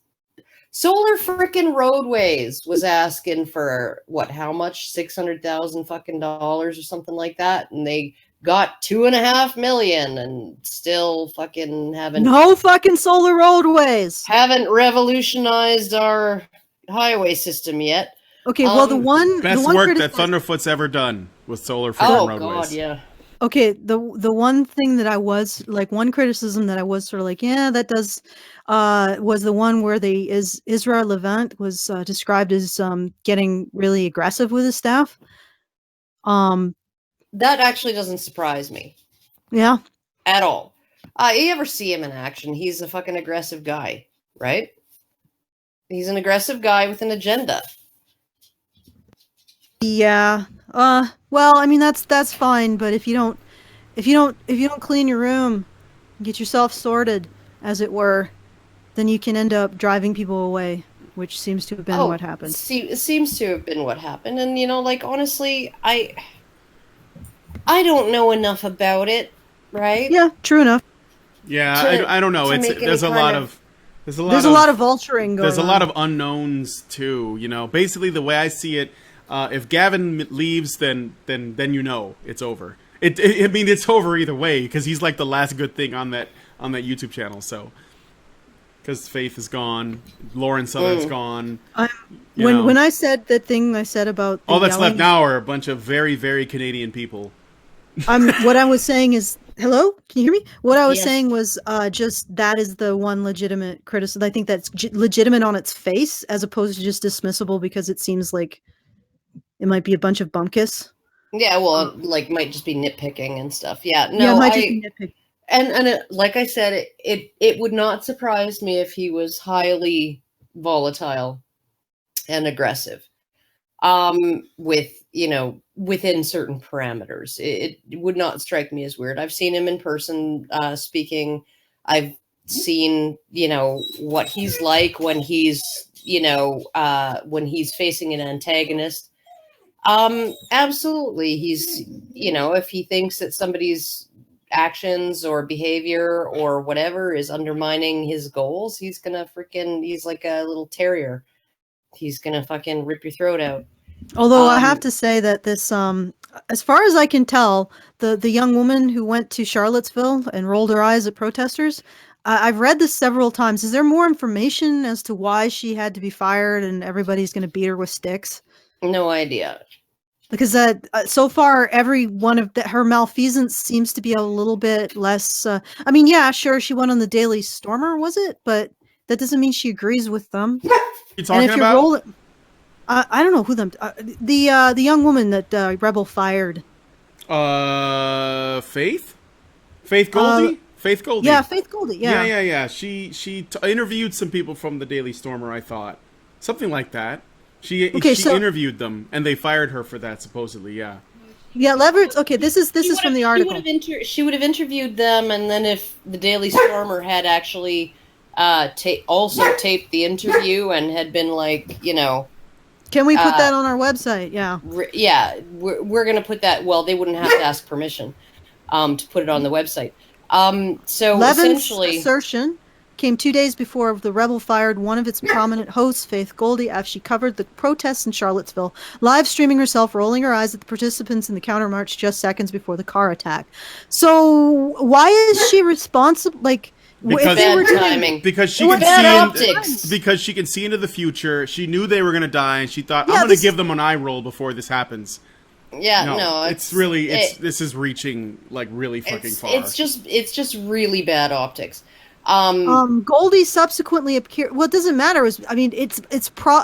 Solar frickin' Roadways was asking for what? How much? $600,000 fucking dollars or something like that, and they got $2.5 million, and still fucking no fucking solar roadways. Haven't revolutionized our highway system yet. Okay, well the best work that Thunderfoot's ever done with solar frickin' roadways. Oh god, yeah. Okay, the one thing that I was like, one criticism that I was sort of like, yeah, that does, was the one where Ezra Levant was described as getting really aggressive with his staff. That actually doesn't surprise me. Yeah. At all. You ever see him in action? He's a fucking aggressive guy, right? He's an aggressive guy with an agenda. Yeah. Well, I mean that's fine, but if you don't clean your room, get yourself sorted, as it were, then you can end up driving people away, which seems to have been what happened. It seems to have been what happened, and like, honestly, I don't know enough about it, right? Yeah, true enough. Yeah, I don't know. There's a lot of vulturing going on. There's a lot of unknowns too. Basically the way I see it, if Gavin leaves, then it's over. I mean, it's over either way, because he's like the last good thing on that YouTube channel. So, because Faith is gone, Lauren Southern's gone. When I said that thing I said about all that's left now are a bunch of very, very Canadian people. What I was saying is, hello, can you hear me? What I was saying was just that is the one legitimate criticism. I think that's legitimate on its face, as opposed to just dismissible because it seems like it might be a bunch of bumkus. Yeah, well, like, might just be nitpicking and stuff. Yeah, no, yeah, it might just be nitpicking. And like I said, it would not surprise me if he was highly volatile and aggressive, with, within certain parameters. It would not strike me as weird. I've seen him in person speaking. I've seen, what he's like when he's, when he's facing an antagonist. Absolutely. He's, if he thinks that somebody's actions or behavior or whatever is undermining his goals, he's like a little terrier. He's gonna fucking rip your throat out. Although I have to say that this, as far as I can tell, the young woman who went to Charlottesville and rolled her eyes at protesters, I've read this several times. Is there more information as to why she had to be fired and everybody's going to beat her with sticks? No idea. Because so far, every one of her malfeasance seems to be a little bit less. I mean, yeah, sure, she went on the Daily Stormer, was it? But that doesn't mean she agrees with them. You talking about? I don't know who them. The young woman that Rebel fired. Faith Goldie. Faith Goldie. Yeah, Faith Goldie. Yeah. Yeah. She interviewed some people from the Daily Stormer. I thought something like that. She interviewed them, and they fired her for that, supposedly. Yeah. Yeah, Leverett. Okay, this is from the article. She would have interviewed them, and then if the Daily Stormer had actually also taped the interview and had been like, Can we put that on our website? Yeah. Yeah, we're going to put that. Well, they wouldn't have to ask permission to put it on the website. So Levin's essentially, assertion came 2 days before the Rebel fired one of its prominent hosts, Faith Goldie, after she covered the protests in Charlottesville, live streaming herself, rolling her eyes at the participants in the countermarch just seconds before the car attack. So why is she responsible? Like, because timing. Because she can see into the future. She knew they were going to die, and she thought, I'm going to give them an eye roll before this happens. Yeah, no, this is reaching like really fucking far. It's just really bad optics. Goldie subsequently appeared. What doesn't matter is, I mean, it's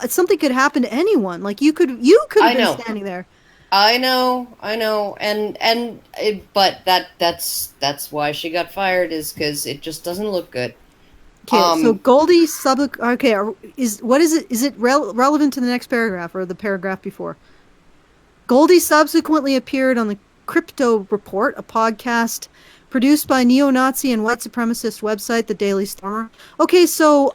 something could happen to anyone. Like you could have been standing there. I know, but that's why she got fired, is because it just doesn't look good. Okay, so Goldie is it relevant to the next paragraph or the paragraph before? Goldie subsequently appeared on the Crypto Report, a podcast produced by neo-Nazi and white supremacist website, The Daily Stormer. Okay, so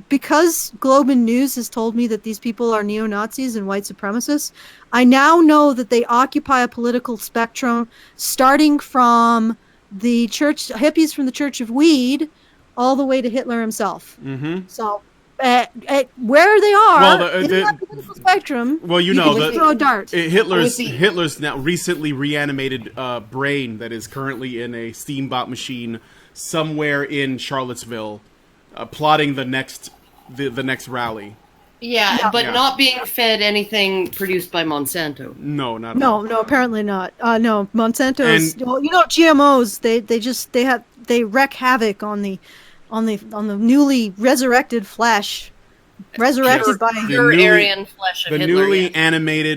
because Globe and News has told me that these people are neo-Nazis and white supremacists, I now know that they occupy a political spectrum starting from the hippies from the Church of Weed all the way to Hitler himself. Mm-hmm. So where they are in that political spectrum, well, you can throw a dart. Hitler's now recently reanimated brain that is currently in a steambot machine somewhere in Charlottesville, plotting the next rally. Yeah, but not being fed anything produced by Monsanto. No, not at all. No, apparently not. No, Monsanto's. Well, GMOs. They wreak havoc on the newly resurrected flesh, resurrected by pure Aryan flesh of the Hitler.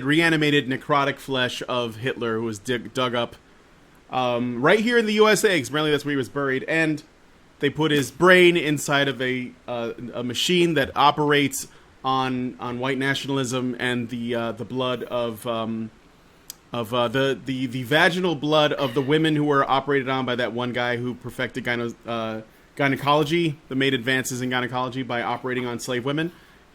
Reanimated, necrotic flesh of Hitler, who was dug up right here in the USA. Apparently, that's where he was buried, and they put his brain inside of a machine that operates on white nationalism and the blood of the vaginal blood of the women who were operated on by that one guy who perfected gynecology, that made advances in gynecology by operating on slave women.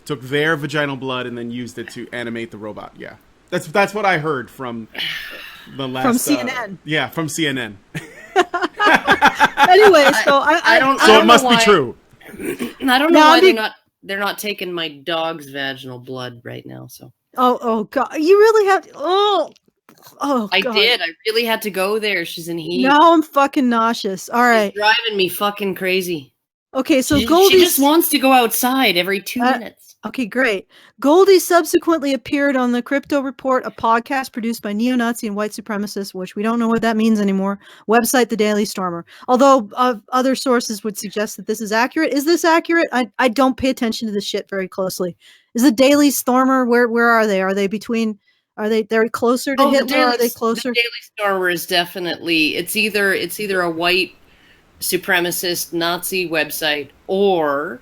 Took their vaginal blood and then used it to animate the robot. Yeah, that's what I heard from the last from CNN. From CNN. Anyway, so I don't. So it must be true. I don't know why they're not taking my dog's vaginal blood right now. So. Oh God! You really have to. Oh. I God. did. I really had to go there. She's in heat. Now I'm fucking nauseous. All right. She's driving me fucking crazy. Okay, so she Goldie just wants to go outside every 2 minutes. Okay, great. Goldie subsequently appeared on the Crypto Report, a podcast produced by neo-Nazi and white supremacists, which we don't know what that means anymore. Website, The Daily Stormer. Although other sources would suggest that this is accurate. Is this accurate? I don't pay attention to this shit very closely. Is the Daily Stormer, where are they? Are they between... They're closer to Hitler? Are they closer? The Daily Stormer is definitely, it's either a white supremacist Nazi website, or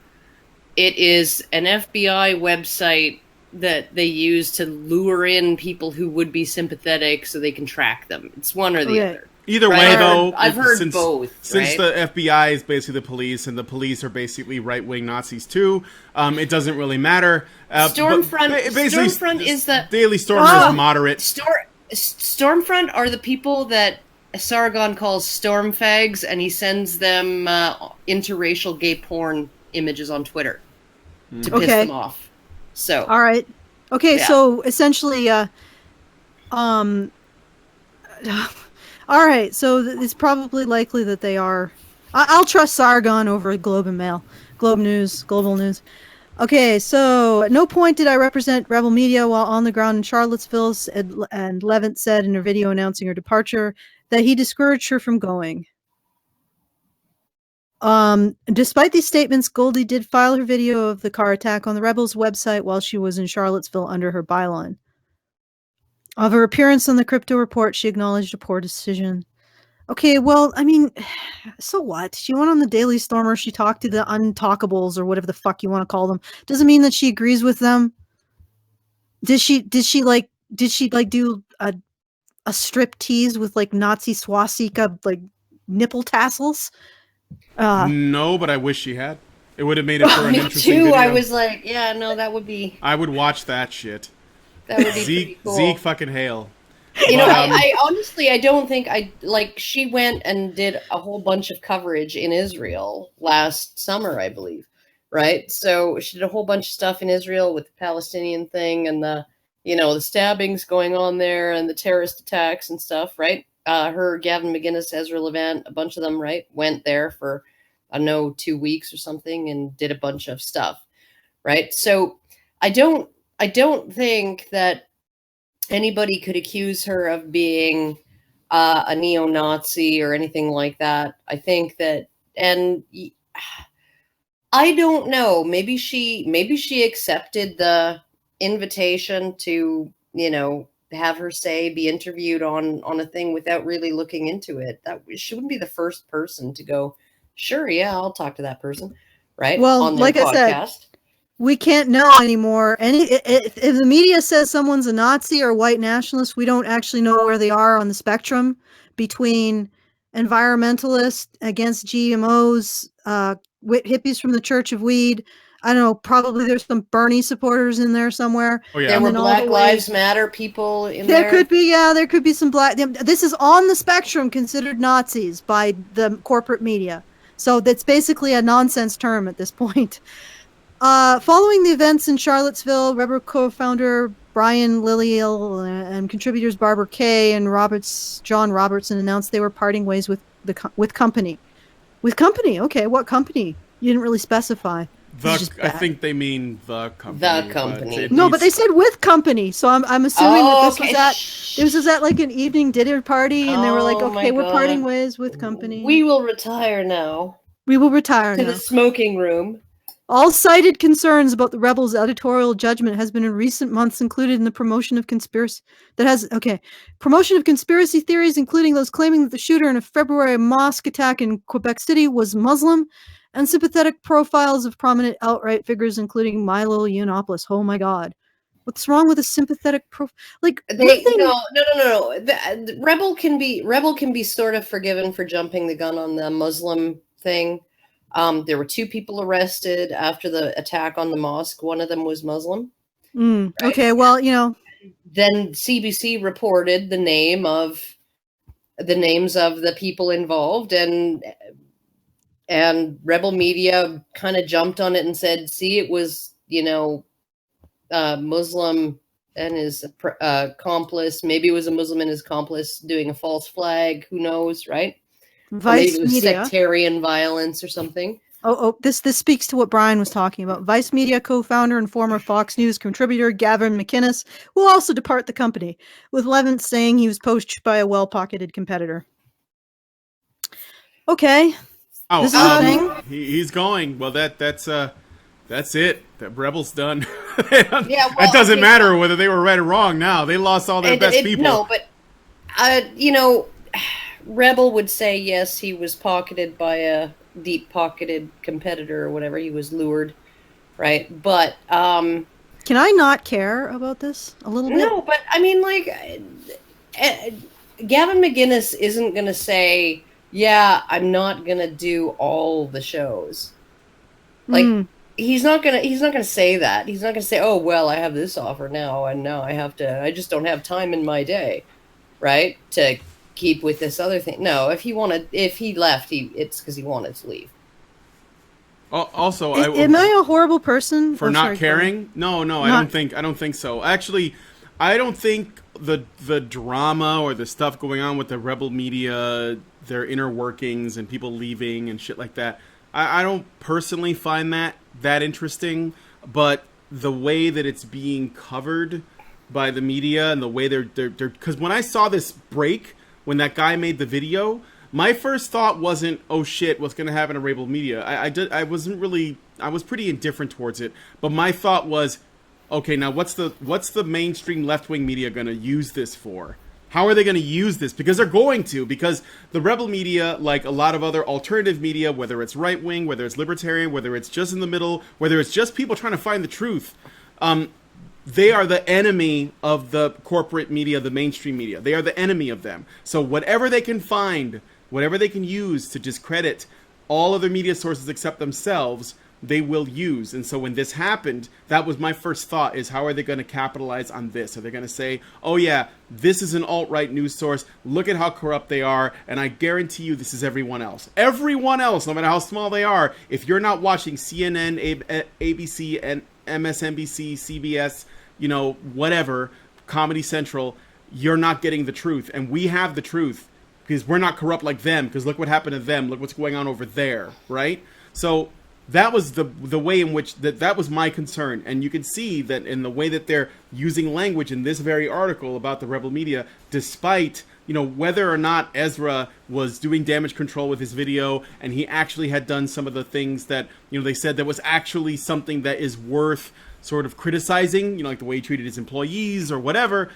it is an FBI website that they use to lure in people who would be sympathetic so they can track them. It's one or the other. Either way, though, I've heard both. Since the FBI is basically the police, and the police are basically right-wing Nazis too, it doesn't really matter. Stormfront is the Daily Stormer is moderate. Stormfront are the people that Sargon calls storm fags, and he sends them interracial gay porn images on Twitter to piss them off. So, all right, okay, so essentially, all right, so it's probably likely that they are. I'll trust Sargon over Globe and Mail, Global News. Okay, so at no point did I represent Rebel Media while on the ground in Charlottesville, and Levant said in her video announcing her departure that he discouraged her from going. Despite these statements, Goldie did file her video of the car attack on the Rebels website while she was in Charlottesville under her byline. Of her appearance on the Crypto Report, she acknowledged a poor decision. Okay, well, I mean, so what? She went on the Daily Stormer, she talked to the untalkables, or whatever the fuck you want to call them. Doesn't mean that she agrees with them. Did she do a strip tease with like Nazi swastika like nipple tassels? No, but I wish she had. It would have made it for an interesting video. I was like, yeah, no, that would be... I would watch that shit. That would be pretty cool. Zeke fucking hail. I honestly, I don't think she went and did a whole bunch of coverage in Israel last summer, I believe. Right? So she did a whole bunch of stuff in Israel with the Palestinian thing and the stabbings going on there and the terrorist attacks and stuff, right? Her, Gavin McGinnis, Ezra Levant, a bunch of them, right, went there for, 2 weeks or something and did a bunch of stuff, right? So I don't think that anybody could accuse her of being a neo-Nazi or anything like that. I think that, and I don't know, maybe she accepted the invitation to, have her be interviewed on a thing without really looking into it. That she wouldn't be the first person to go, sure, yeah, I'll talk to that person, right? Well, on their like podcast. I said, We can't know anymore. If the media says someone's a Nazi or a white nationalist, we don't actually know where they are on the spectrum between environmentalists against GMOs, hippies from the Church of Weed. I don't know. Probably there's some Bernie supporters in there somewhere. Oh yeah, There were then all Black the way- Lives Matter people in there. There could be, there could be some black. This is on the spectrum considered Nazis by the corporate media. So that's basically a nonsense term at this point. Following the events in Charlottesville, Rebel co-founder Brian Lilliel and contributors Barbara Kay and John Robertson announced they were parting ways with company. With company, okay, what company? You didn't really specify. I think they mean the company. The company. But they said with company, so I'm assuming that okay. this was at like an evening dinner party, and they were like, Oh my okay, we're God. parting ways with company. We will retire now We will retire to now. the smoking room. All cited concerns about the rebels' editorial judgment has been in recent months included in the promotion of conspiracy theories, including those claiming that the shooter in a February mosque attack in Quebec City was Muslim, and sympathetic profiles of prominent alt-right figures, including Milo Yiannopoulos. Oh my God. What's wrong with a sympathetic profile? Like, No. The Rebel can be sort of forgiven for jumping the gun on the Muslim thing. There were 2 people arrested after the attack on the mosque. One of them was Muslim. Right? Okay, well, Then CBC reported the names of the people involved, and Rebel Media kind of jumped on it and said, "See, it was Muslim and his accomplice. Maybe it was a Muslim and his accomplice doing a false flag. Who knows, right? Vice maybe it was Media. sectarian violence or something." This speaks to what Brian was talking about. Vice Media co-founder and former Fox News contributor Gavin McInnes will also depart the company, with Levant saying he was poached by a well-pocketed competitor. Okay. This is a thing. He's going. Well, that's it. The Rebel's done. It doesn't matter whether they were right or wrong. Now they lost all their best people. No, but Rebel would say yes, he was pocketed by a deep-pocketed competitor or whatever. He was lured, right? But can I not care about this a little bit? No, but I mean, Gavin McInnes isn't going to say, "Yeah, I'm not going to do all the shows." He's not gonna say that. He not gonna say, "Oh well, I have this offer now, and now I just don't have time in my day, right, to keep with this other thing." No, if he left, it's because he wanted to leave. Also, am I a horrible person for not caring? No, I don't think so. Actually, I don't think the drama or the stuff going on with the Rebel Media, their inner workings and people leaving and shit like that, I don't personally find that interesting, but the way that it's being covered by the media and the way they're because when I saw this break, when that guy made the video, my first thought wasn't, oh shit, what's going to happen to Rebel Media? I was pretty indifferent towards it, but my thought was, okay, now what's the mainstream left-wing media going to use this for? How are they going to use this? Because the Rebel Media, like a lot of other alternative media, whether it's right-wing, whether it's libertarian, whether it's just in the middle, whether it's just people trying to find the truth, they are the enemy of the corporate media, the mainstream media. They are the enemy of them. So whatever they can find, whatever they can use to discredit all other media sources except themselves, they will use. And so when this happened, that was my first thought, is how are they going to capitalize on this? Are they going to say, oh yeah, this is an alt-right news source, look at how corrupt they are, and I guarantee you this is everyone else. Everyone else, no matter how small they are, if you're not watching CNN, ABC, and MSNBC, CBS, whatever, Comedy Central, you're not getting the truth. And we have the truth because we're not corrupt like them, because look what happened to them, look what's going on over there, right? So that was the way in which that was my concern. And you can see that in the way that they're using language in this very article about the Rebel Media, despite, whether or not Ezra was doing damage control with his video and he actually had done some of the things that, they said that was actually something that is worth sort of criticizing, like the way he treated his employees or whatever.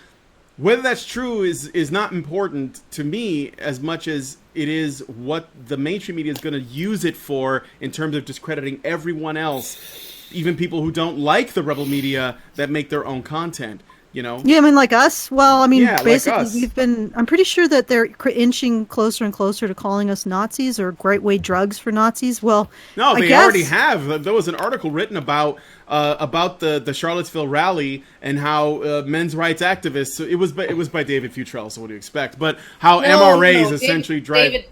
Whether that's true is not important to me as much as it is what the mainstream media is going to use it for in terms of discrediting everyone else even people who don't like the rebel media that make their own content. You know? Yeah, I mean, like us. Well, I mean, Yeah, like basically, us. we've been. I'm pretty sure that they're inching closer and closer to calling us Nazis or great way drugs for Nazis. Well, No, I they guess, already have. There was an article written about the Charlottesville rally and how men's rights activists. It was by David Futrell. So what do you expect? But how MRAs essentially drive.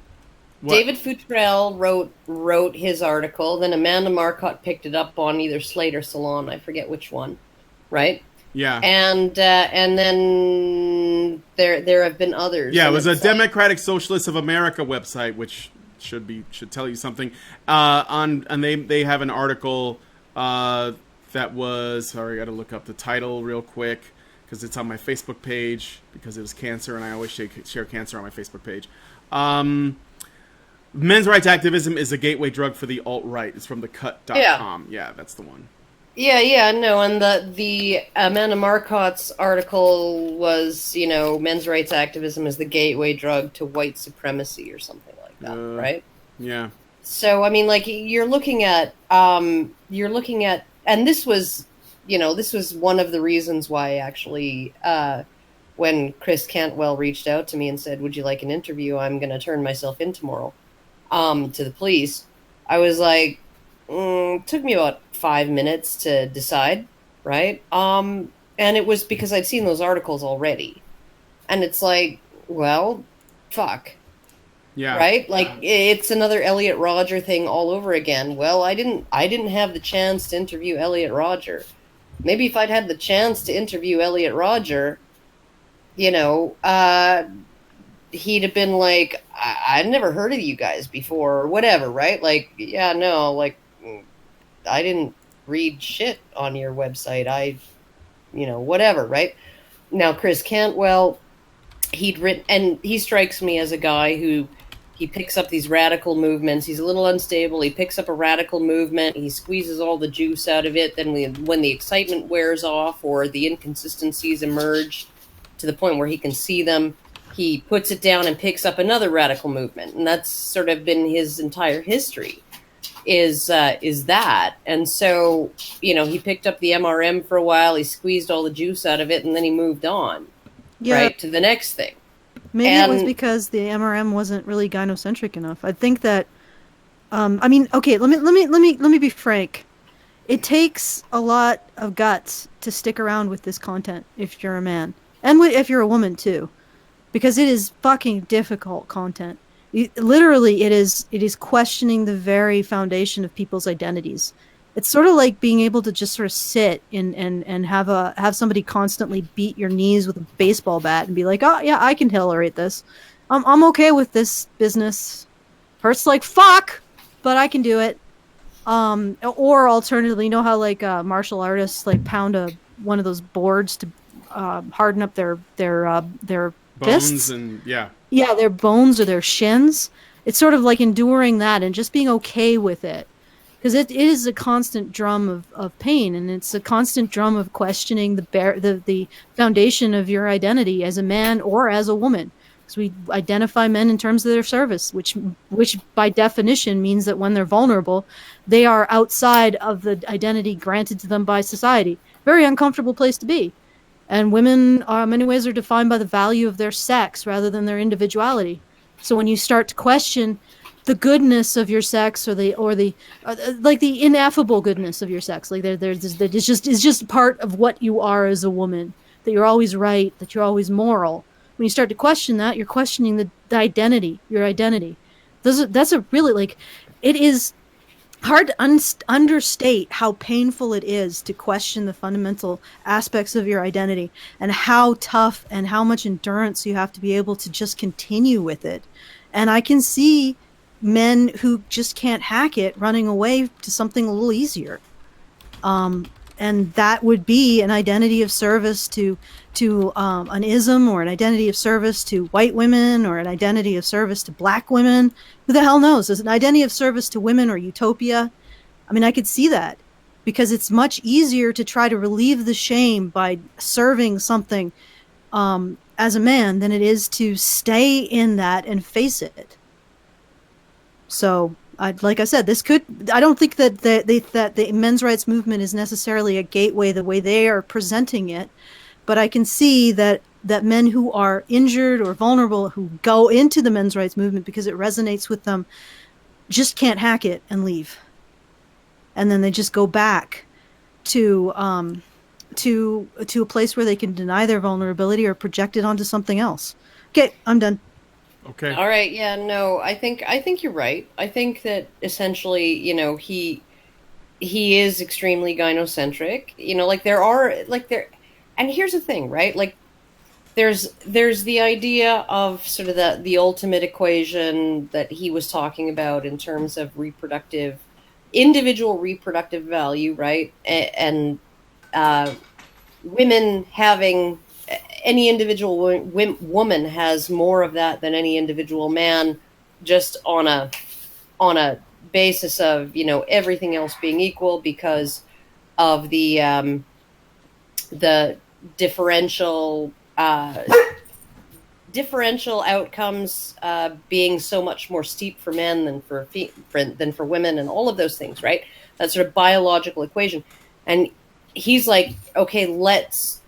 David Futrell wrote his article. Then Amanda Marcotte picked it up on either Slate or Salon. I forget which one. Right. Yeah, and then there have been others. Yeah, it was a Democratic Socialists of America website, which should tell you something. And they have an article that was, sorry, I got to look up the title real quick because it's on my Facebook page because it was cancer, and I always share cancer on my Facebook page. Men's rights activism is a gateway drug for the alt-right. It's from thecut.com. Yeah, that's the one. Yeah, no, and the Amanda Marcotte's article was, men's rights activism is the gateway drug to white supremacy or something like that, right? Yeah. So, I mean, like, you're looking at, and this was one of the reasons why actually, when Chris Cantwell reached out to me and said, would you like an interview? I'm going to turn myself in tomorrow, to the police. I was like, took me about 5 minutes to decide, right? And it was because I'd seen those articles already. And it's like, well, fuck. Yeah. Right? Like, it's another Elliot Rodger thing all over again. Well, I didn't have the chance to interview Elliot Rodger. Maybe if I'd had the chance to interview Elliot Rodger, he'd have been like, I'd never heard of you guys before, or whatever, right? Like, yeah, no, like, I didn't read shit on your website. Whatever, right? Now, Chris Cantwell, he'd written, and he strikes me as a guy who, he picks up these radical movements. He's a little unstable. He picks up a radical movement. He squeezes all the juice out of it. Then when the excitement wears off or the inconsistencies emerge to the point where he can see them, he puts it down and picks up another radical movement. And that's sort of been his entire history. Is that. And so, he picked up the MRM for a while, he squeezed all the juice out of it, and then he moved on, right, to the next thing. Maybe it was because the MRM wasn't really gynocentric enough. I think that, okay, let me be frank. It takes a lot of guts to stick around with this content if you're a man. And if you're a woman, too. Because it is fucking difficult content. Literally, it is questioning the very foundation of people's identities. It's sort of like being able to just sort of sit and have somebody constantly beat your knees with a baseball bat and be like, oh yeah, I can tolerate this. I'm okay with this business. Hurts like fuck, but I can do it. Or alternatively, you know how like martial artists like pound one of those boards to harden up their bones fists? and Yeah, their bones or their shins. It's sort of like enduring that and just being okay with it. Because it is a constant drum of pain, and it's a constant drum of questioning the foundation of your identity as a man or as a woman. Because we identify men in terms of their service, which by definition means that when they're vulnerable, they are outside of the identity granted to them by society. Very uncomfortable place to be. And women, in many ways, are defined by the value of their sex rather than their individuality. So when you start to question the goodness of your sex, or the ineffable goodness of your sex, like it's just part of what you are as a woman. That you're always right, that you're always moral. When you start to question that, you're questioning the identity, your identity. That's a really, like, it is hard to understate how painful it is to question the fundamental aspects of your identity, and how tough and how much endurance you have to be able to just continue with it. And I can see men who just can't hack it running away to something a little easier. And that would be an identity of service to an ism, or an identity of service to white women, or an identity of service to black women. Who the hell knows? Is an identity of service to women or utopia? I mean, I could see that, because it's much easier to try to relieve the shame by serving something as a man than it is to stay in that and face it. So like I said, this could. I don't think that the men's rights movement is necessarily a gateway the way they are presenting it, but I can see that men who are injured or vulnerable who go into the men's rights movement because it resonates with them just can't hack it and leave, and then they just go back to a place where they can deny their vulnerability or project it onto something else. Okay, I'm done. Okay. All right. Yeah. No. I think you're right. I think that essentially, he is extremely gynocentric. And here's the thing, right? Like, there's the idea of sort of the ultimate equation that he was talking about in terms of individual reproductive value, right? And women having. Any individual woman has more of that than any individual man, just on a basis of everything else being equal because of the differential outcomes being so much more steep for men than for women, and all of those things, right? That sort of biological equation. And he's like, okay, let's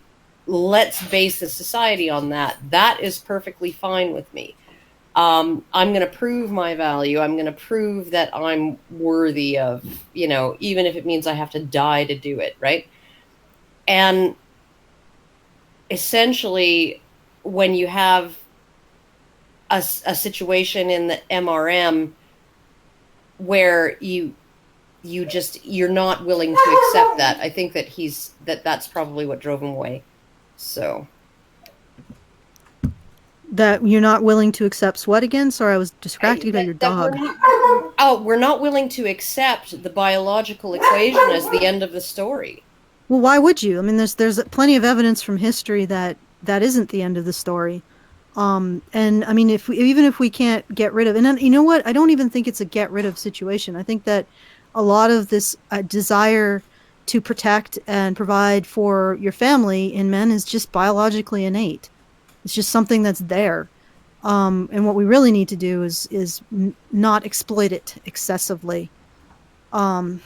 base the society on that. That is perfectly fine with me. I'm going to prove my value. I'm going to prove that I'm worthy of, even if it means I have to die to do it, right? And essentially, when you have a situation in the MRM where you're not willing to accept that, I think that that's probably what drove him away. So that you're not willing to accept what again? Sorry, I was distracted by your dog. We're not willing to accept the biological equation as the end of the story. Well, why would you? I mean, there's plenty of evidence from history that isn't the end of the story. And I mean, even if we can't get rid of, and then, you know what? I don't even think it's a get rid of situation. I think that a lot of this desire to protect and provide for your family in men is just biologically innate. It's just something that's there. And what we really need to do is not exploit it excessively. And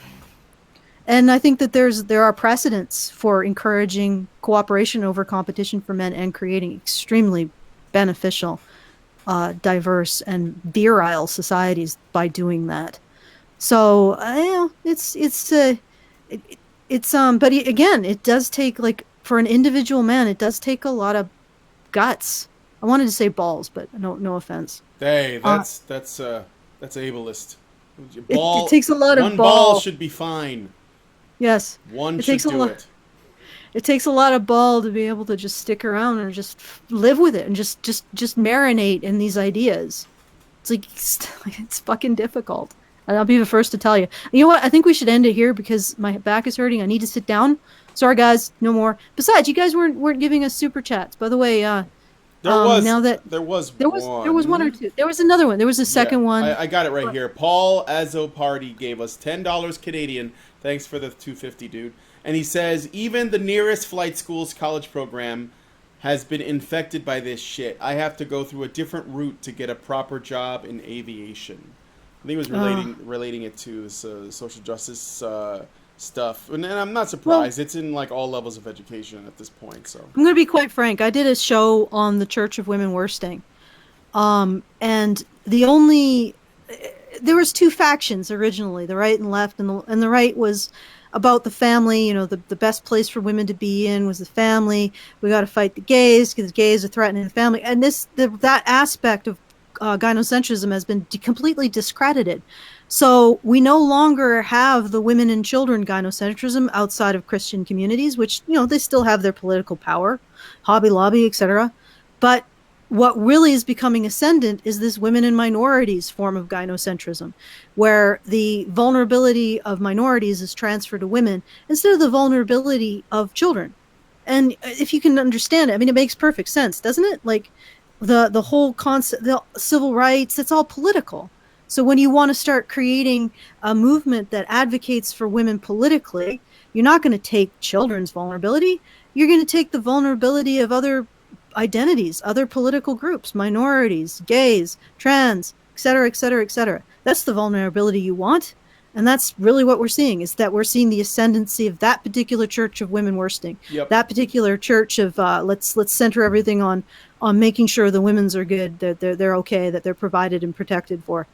I think that there are precedents for encouraging cooperation over competition for men and creating extremely beneficial, diverse and virile societies by doing that. So, but again, it does take, like, for an individual man, it does take a lot of guts. I wanted to say balls, but no offense. Hey, that's ableist. It takes a lot of one ball should be fine. Yes, one should do it. It takes a lot of ball to be able to just stick around and just live with it and just marinate in these ideas. It's like it's fucking difficult. And I'll be the first to tell you. You know what? I think we should end it here because my back is hurting. I need to sit down. Sorry, guys. No more. Besides, you guys weren't giving us super chats. By the way, there was one or two. There was another one. There was a second one. I got it right here. Paul Azoparty gave us $10 Canadian. Thanks for the $2.50, dude. And he says, even the nearest flight school's college program has been infected by this shit. I have to go through a different route to get a proper job in aviation. I think it was relating it to social justice stuff. And I'm not surprised. Well, it's in like all levels of education at this point. So I'm going to be quite frank. I did a show on the Church of Women Worsting. And there was two factions originally, the right and left, and the right was about the family. The best place for women to be in was the family. We got to fight the gays because gays are threatening the family. And that aspect of gynocentrism has been completely discredited. So we no longer have the women and children gynocentrism outside of Christian communities, which, they still have their political power, Hobby Lobby, etc. But what really is becoming ascendant is this women and minorities form of gynocentrism, where the vulnerability of minorities is transferred to women instead of the vulnerability of children. And if you can understand it, I mean, it makes perfect sense, doesn't it? Like the whole concept, the civil rights, it's all political. So when you want to start creating a movement that advocates for women politically, you're not going to take children's vulnerability. You're going to take the vulnerability of other identities, other political groups, minorities, gays, trans, etc., etc., etc. That's the vulnerability you want. And that's really what we're seeing, is that we're seeing the ascendancy of that particular church of women worsting. Yep. That particular church of let's center everything on making sure the women's are good, they're okay, that they're provided and protected for.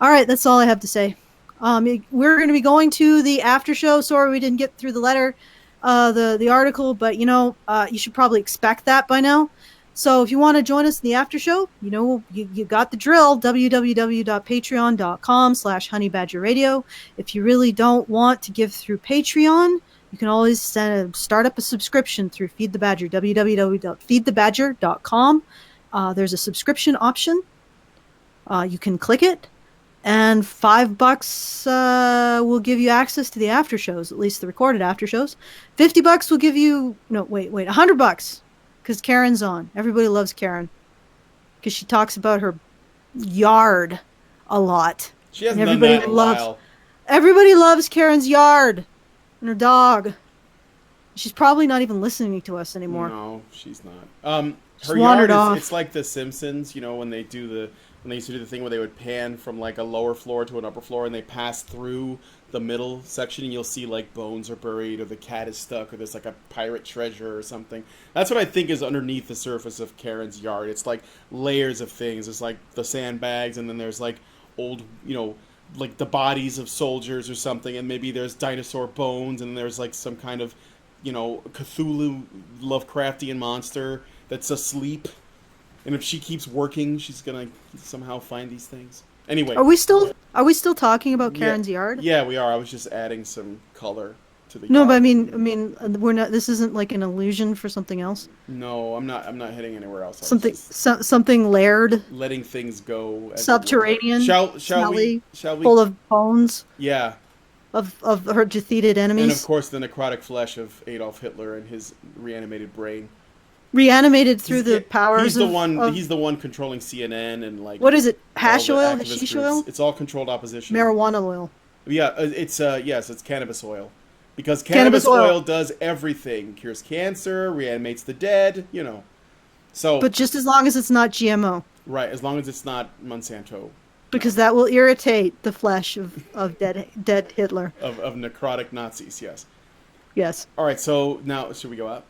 All right, that's all I have to say. We're going to be going to the after show. Sorry we didn't get through the letter, the article, but you should probably expect that by now. So if you want to join us in the after show, you got the drill, www.patreon.com/honeybadgerradio. If you really don't want to give through Patreon, you can always start up a subscription through Feed the Badger, www.feedthebadger.com. There's a subscription option. You can click it, and $5 will give you access to the after shows, at least the recorded after shows. $50 will give you, $100. Because Karen's on. Everybody loves Karen. Because she talks about her yard a lot. She hasn't done that in a while. Everybody loves Karen's yard. And her dog. She's probably not even listening to us anymore. No, she's not. Her wandered yard off. It's like The Simpsons, when they used to do the thing where they would pan from like a lower floor to an upper floor, and they pass through the middle section, and you'll see like bones are buried, or the cat is stuck, or there's like a pirate treasure or something. That's what I think is underneath the surface of Karen's yard. It's like layers of things. It's like the sandbags, and then there's like old, like the bodies of soldiers or something, and maybe there's dinosaur bones, and there's like some kind of, Cthulhu Lovecraftian monster that's asleep. And if she keeps working, she's gonna somehow find these things. Anyway, are we still talking about Karen's yard? Yeah, we are. I was just adding some color to the. No, yard. but I mean, we're not. This isn't like an allusion for something else. No, I'm not heading anywhere else. Something layered. Letting things go. Subterranean. Shall we? Full of bones. Yeah. Of her defeated enemies. And of course, the necrotic flesh of Adolf Hitler and his reanimated brain. Reanimated through the powers. He's the one controlling CNN and like. What is it? Hash oil? Hashish oil? It's all controlled opposition. Marijuana oil. Yeah, it's cannabis oil, because cannabis oil does everything: cures cancer, reanimates the dead. So. But just as long as it's not GMO. Right, as long as it's not Monsanto. Because that will irritate the flesh of dead Hitler. Of necrotic Nazis, yes. Yes. All right, so now should we go out?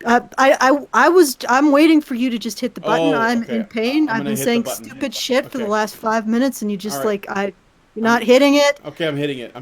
I'm waiting for you to just hit the button. I'm in pain. I've been saying stupid shit for the last 5 minutes, and you just you're not hitting it. Okay, I'm hitting it.